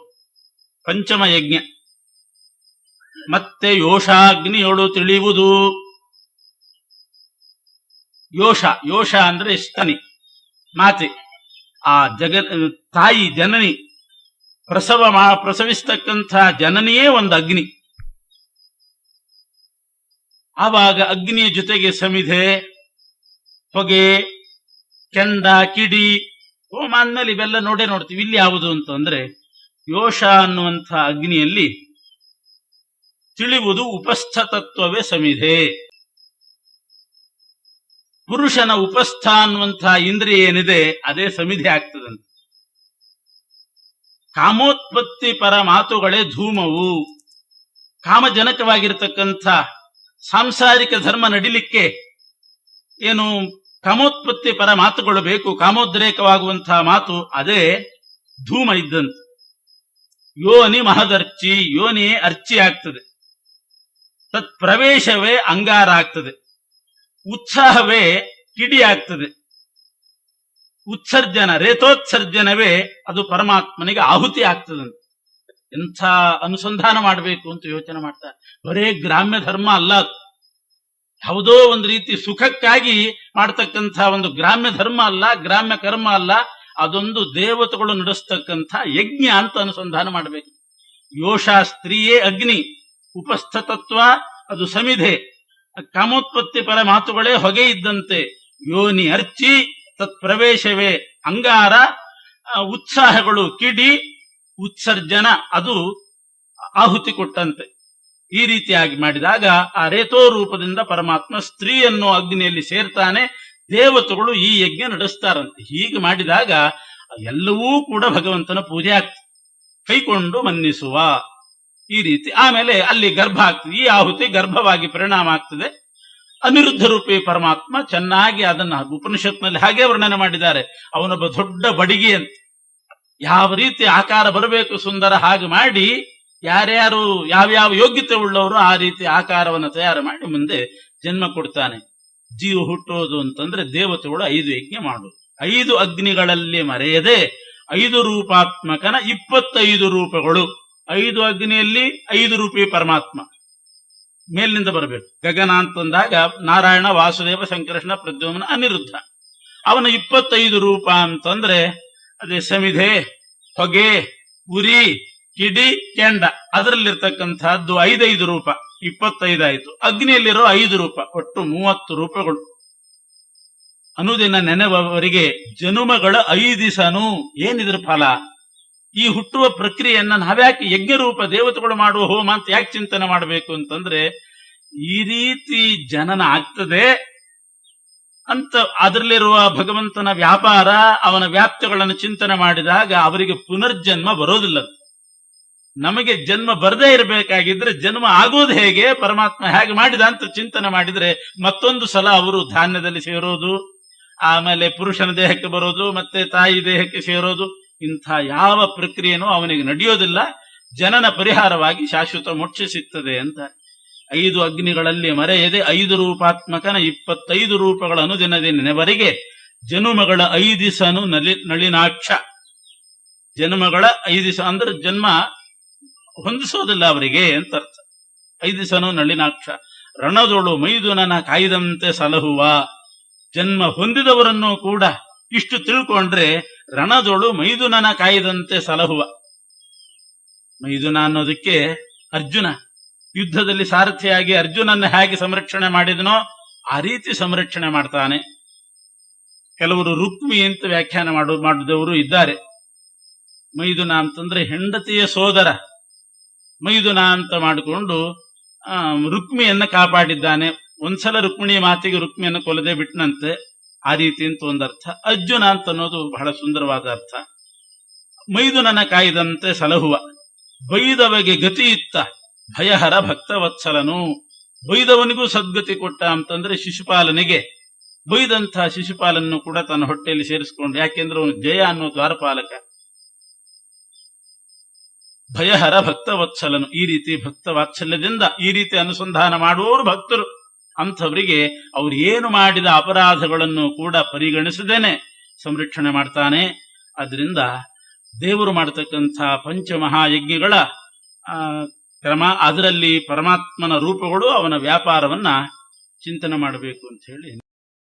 ಪಂಚಮ ಯಜ್ಞ. ಮತ್ತೆ ಯೋಷಾಗ್ನಿಯೊಳು ತಿಳಿಯುವುದು. ಯೋಷ ಅಂದ್ರೆ ಸ್ತನಿ, ಮಾತೆ, ಆ ತಾಯಿ ಜನನಿ, ಪ್ರಸವಿಸ್ತಕ್ಕಂಥ ಜನನಿಯೇ ಒಂದು ಅಗ್ನಿ. ಆವಾಗ ಅಗ್ನಿಯ ಜೊತೆಗೆ ಸಮಿಧೆ, ಹೊಗೆ, ಕೆಂಡ, ಕಿಡಿ, ಹೋಮ ಅಂದ್ಮೇಲೆ ಇವೆಲ್ಲ ನೋಡ್ತೀವಿ. ಇಲ್ಲಿ ಯಾವುದು ಅಂತಂದ್ರೆ ಯೋಷ ಅನ್ನುವಂಥ ಅಗ್ನಿಯಲ್ಲಿ ತಿಳಿಯುವುದು ಉಪಸ್ಥ ತತ್ವವೇ ಸಮಿಧೆ. ಪುರುಷನ ಉಪಸ್ಥ ಅನ್ನುವಂಥ ಇಂದ್ರಿಯ ಏನಿದೆ ಅದೇ ಸಮಿಧೆ ಆಗ್ತದಂತೆ. ಕಾಮೋತ್ಪತ್ತಿ ಪರ ಮಾತುಗಳೇ ಧೂಮವು. ಕಾಮಜನಕವಾಗಿರ್ತಕ್ಕಂಥ ಸಾಂಸಾರಿಕ ಧರ್ಮ ನಡಿಲಿಕ್ಕೆ ಏನು ಕಾಮೋತ್ಪತ್ತಿ ಪರ ಮಾತುಗಳು ಬೇಕು, ಕಾಮೋದ್ರೇಕವಾಗುವಂತಹ ಮಾತು, ಅದೇ ಧೂಮ ಇದ್ದಂತೆ. ಯೋನಿ ಮಹದರ್ಚಿ, ಯೋನಿಯೇ ಅರ್ಚಿ ಆಗ್ತದೆ, ತತ್ ಪ್ರವೇಶವೇ ಅಂಗಾರ ಆಗ್ತದೆ, ಉತ್ಸಾಹವೇ ಕಿಡಿ ಆಗ್ತದೆ, ಉತ್ಸರ್ಜನ ರೇತೋತ್ಸರ್ಜನವೇ ಅದು ಪರಮಾತ್ಮನಿಗೆ ಆಹುತಿ ಆಗ್ತದಂತೆ. ಎಂಥ ಅನುಸಂಧಾನ ಮಾಡಬೇಕು ಅಂತ ಯೋಚನೆ ಮಾಡ್ತಾರೆ. ಬರೇ ಗ್ರಾಮ್ಯ ಧರ್ಮ ಅಲ್ಲ, ಯಾವುದೋ ಒಂದು ರೀತಿ ಸುಖಕ್ಕಾಗಿ ಮಾಡ್ತಕ್ಕಂಥ ಒಂದು ಗ್ರಾಮ್ಯ ಧರ್ಮ ಅಲ್ಲ, ಗ್ರಾಮ್ಯ ಕರ್ಮ ಅಲ್ಲ, ಅದೊಂದು ದೇವತೆಗಳು ನಡೆಸ್ತಕ್ಕಂಥ ಯಜ್ಞ ಅಂತ ಅನುಸಂಧಾನ ಮಾಡಬೇಕು. ಯೋಷ ಸ್ತ್ರೀಯೇ ಅಗ್ನಿ, ಉಪಸ್ಥತತ್ವ ಅದು ಸಮಿಧೆ, ಕಾಮೋತ್ಪತ್ತಿ ಪರ ಮಾತುಗಳೇ ಹೊಗೆ ಇದ್ದಂತೆ. ಯೋನಿ ಅರ್ಚಿ, ತತ್ ಪ್ರವೇಶವೇ ಅಂಗಾರ, ಉತ್ಸಾಹಗಳು ಕಿಡಿ, ಉತ್ಸರ್ಜನ ಅದು ಆಹುತಿ ಕೊಟ್ಟಂತೆ. ಈ ರೀತಿಯಾಗಿ ಮಾಡಿದಾಗ ಆ ರೇತೋ ರೂಪದಿಂದ ಪರಮಾತ್ಮ ಸ್ತ್ರೀಯನ್ನು ಅಗ್ನಿಯಲ್ಲಿ ಸೇರ್ತಾನೆ, ದೇವತೆಗಳು ಈ ಯಜ್ಞ ನಡೆಸ್ತಾರಂತೆ. ಹೀಗೆ ಮಾಡಿದಾಗ ಎಲ್ಲವೂ ಕೂಡ ಭಗವಂತನ ಪೂಜೆ ಆಗ್ತದೆ. ಕೈಕೊಂಡು ಮನ್ನಿಸುವ ಈ ರೀತಿ. ಆಮೇಲೆ ಅಲ್ಲಿ ಗರ್ಭ ಆಗ್ತದೆ, ಈ ಆಹುತಿ ಗರ್ಭವಾಗಿ ಪರಿಣಾಮ ಆಗ್ತದೆ. ಅನಿರುದ್ಧ ರೂಪಿ ಪರಮಾತ್ಮ ಚೆನ್ನಾಗಿ ಅದನ್ನ ಉಪನಿಷತ್ನಲ್ಲಿ ಹಾಗೆ ವರ್ಣನೆ ಮಾಡಿದ್ದಾರೆ. ಅವನೊಬ್ಬ ದೊಡ್ಡ ಬಡಿಗೆ ಅಂತ, ಯಾವ ರೀತಿ ಆಕಾರ ಬರಬೇಕು ಸುಂದರ, ಹಾಗೆ ಮಾಡಿ ಯಾರ್ಯಾರು ಯಾವ್ಯಾವ ಯೋಗ್ಯತೆ ಉಳ್ಳವರು ಆ ರೀತಿ ಆಕಾರವನ್ನು ತಯಾರು ಮಾಡಿ ಮುಂದೆ ಜನ್ಮ ಕೊಡ್ತಾನೆ. ಜೀವ ಹುಟ್ಟೋದು ಅಂತಂದ್ರೆ ದೇವತೆಗಳು 5 ಯಜ್ಞ ಮಾಡೋದು. 5 ಅಗ್ನಿಗಳಲ್ಲಿ ಮರೆಯದೆ 5 ರೂಪಾತ್ಮಕನ 25 ರೂಪಗಳು. 5 ಅಗ್ನಿಯಲ್ಲಿ 5 ರೂಪಿ ಪರಮಾತ್ಮ ಮೇಲಿನಿಂದ ಬರಬೇಕು. ಗಗನ ಅಂತಂದಾಗ ನಾರಾಯಣ, ವಾಸುದೇವ, ಸಂಕೃಷ್ಣ, ಪ್ರದ್ಯುಮ್ನ, ಅನಿರುದ್ಧ. ಅವನ 25 ರೂಪ ಅಂತಂದ್ರೆ ಅದೇ ಸಮಿಧೆ, ಹೊಗೆ, ಉರಿ, ಕಿಡಿ, ಕೆಂಡ, ಅದರಲ್ಲಿರ್ತಕ್ಕಂಥದ್ದು 5 ರೂಪ, 25 ಆಯಿತು. ಅಗ್ನಿಯಲ್ಲಿರೋ 5 ರೂಪ, ಒಟ್ಟು 30 ರೂಪಗಳು. ಅನುದಿನ ನೆನೆವವರಿಗೆ ಜನುಮಗಳ 5 ಏನಿದ್ರ ಫಲ? ಈ ಹುಟ್ಟುವ ಪ್ರಕ್ರಿಯೆಯನ್ನ ನಾವ್ಯಾಕೆ ಯಜ್ಞ ರೂಪ ದೇವತೆಗಳು ಮಾಡುವ ಹೋಮ ಅಂತ ಯಾಕೆ ಚಿಂತನೆ ಮಾಡಬೇಕು ಅಂತಂದ್ರೆ, ಈ ರೀತಿ ಜನನ ಆಗ್ತದೆ ಅಂತ ಅದರಲ್ಲಿರುವ ಭಗವಂತನ ವ್ಯಾಪಾರ, ಅವನ ವ್ಯಾಪ್ತಿಗಳನ್ನು ಚಿಂತನೆ ಮಾಡಿದಾಗ ಅವರಿಗೆ ಪುನರ್ಜನ್ಮ ಬರೋದಿಲ್ಲ. ನಮಗೆ ಜನ್ಮ ಬರದೇ ಇರಬೇಕಾಗಿದ್ರೆ ಜನ್ಮ ಆಗೋದು ಹೇಗೆ, ಪರಮಾತ್ಮ ಹೇಗೆ ಮಾಡಿದ ಅಂತ ಚಿಂತನೆ ಮಾಡಿದ್ರೆ ಮತ್ತೊಂದು ಸಲ ಅವರು ಧಾನ್ಯದಲ್ಲಿ ಸೇರೋದು, ಆಮೇಲೆ ಪುರುಷನ ದೇಹಕ್ಕೆ ಬರೋದು, ಮತ್ತೆ ತಾಯಿ ದೇಹಕ್ಕೆ ಸೇರೋದು, ಇಂಥ ಯಾವ ಪ್ರಕ್ರಿಯೆನೂ ಅವನಿಗೆ ನಡೆಯೋದಿಲ್ಲ. ಜನನ ಪರಿಹಾರವಾಗಿ ಶಾಶ್ವತ ಮೋಕ್ಷ ಸಿಗ್ತದೆ ಅಂತ. 5 ಅಗ್ನಿಗಳಲ್ಲಿ ಮರೆಯದೆ 5 ರೂಪಾತ್ಮಕನ 25 ರೂಪಗಳ ಅನುದಿನದಿನವರೆಗೆ ಜನುಮಗಳ 5 ನಳಿನಾಕ್ಷ. ಜನ್ಮಗಳ 5 ಅಂದ್ರೆ ಜನ್ಮ ಹೊಂದಿಸೋದಿಲ್ಲ ಅವರಿಗೆ ಅಂತ ಅರ್ಥ. 5 ನಳಿನಾಕ್ಷ. ರಣದೊಳು ಮೈದುನನ ಕಾಯ್ದಂತೆ ಸಲಹುವ. ಜನ್ಮ ಹೊಂದಿದವರನ್ನು ಕೂಡ ಇಷ್ಟು ತಿಳ್ಕೊಂಡ್ರೆ ರಣದೊಳು ಮೈದುನನ ಕಾಯ್ದಂತೆ ಸಲಹುವ. ಮೈದುನ ಅನ್ನೋದಕ್ಕೆ ಅರ್ಜುನ. ಯುದ್ಧದಲ್ಲಿ ಸಾರಥಿಯಾಗಿ ಅರ್ಜುನನ್ನ ಹೇಗೆ ಸಂರಕ್ಷಣೆ ಮಾಡಿದನೋ ಆ ರೀತಿ ಸಂರಕ್ಷಣೆ ಮಾಡ್ತಾನೆ. ಕೆಲವರು ರುಕ್ಮಿ ಅಂತ ವ್ಯಾಖ್ಯಾನ ಮಾಡಿದವರು ಇದ್ದಾರೆ. ಮೈದುನ ಅಂತಂದ್ರೆ ಹೆಂಡತಿಯ ಸೋದರ, ಮೈದುನ ಅಂತ ಮಾಡಿಕೊಂಡು ರುಕ್ಮಿಯನ್ನ ಕಾಪಾಡಿದ್ದಾನೆ. ಒಂದ್ಸಲ ರುಕ್ಮಿಣಿ ಮಾತಿಗೆ ರುಕ್ಮಿಯನ್ನು ಕೊಲ್ಲದೆ ಬಿಟ್ಟನಂತೆ, ಆ ರೀತಿ ಅಂತ ಒಂದರ್ಥ. ಅರ್ಜುನ ಅಂತ ಅನ್ನೋದು ಬಹಳ ಸುಂದರವಾದ ಅರ್ಥ. ಮೈದುನನ ಕಾಯ್ದಂತೆ ಸಲಹುವ. ಬೈದವಗೆ ಗತಿ ಇತ್ತ ಭಯಹರ ಭಕ್ತವತ್ಸಲನು. ಬೈದವನಿಗೂ ಸದ್ಗತಿ ಕೊಟ್ಟ ಅಂತಂದ್ರೆ ಶಿಶುಪಾಲನಿಗೆ. ಬೈದಂತಹ ಶಿಶುಪಾಲನ್ನು ಕೂಡ ತನ್ನ ಹೊಟ್ಟೆಯಲ್ಲಿ ಸೇರಿಸಿಕೊಂಡು, ಯಾಕೆಂದ್ರೆ ಅವನು ಜಯ ಅನ್ನೋ ದ್ವಾರಪಾಲಕ. ಭಯಹರ ಭಕ್ತವತ್ಸಲನು. ಈ ರೀತಿ ಭಕ್ತ ವಾತ್ಸಲ್ಯದಿಂದ ಈ ರೀತಿ ಅನುಸಂಧಾನ ಮಾಡುವವರು ಭಕ್ತರು. ಅಂಥವರಿಗೆ ಅವ್ರು ಏನು ಮಾಡಿದ ಅಪರಾಧಗಳನ್ನು ಕೂಡ ಪರಿಗಣಿಸದೇನೆ ಸಂರಕ್ಷಣೆ ಮಾಡ್ತಾನೆ. ಅದರಿಂದ ದೇವರು ಮಾಡತಕ್ಕಂಥ ಪಂಚಮಹಾಯಜ್ಞಗಳ ಕ್ರಮ, ಅದರಲ್ಲಿ ಪರಮಾತ್ಮನ ರೂಪಗಳು, ಅವನ ವ್ಯಾಪಾರವನ್ನ ಚಿಂತನೆ ಮಾಡಬೇಕು ಅಂತ ಹೇಳಿ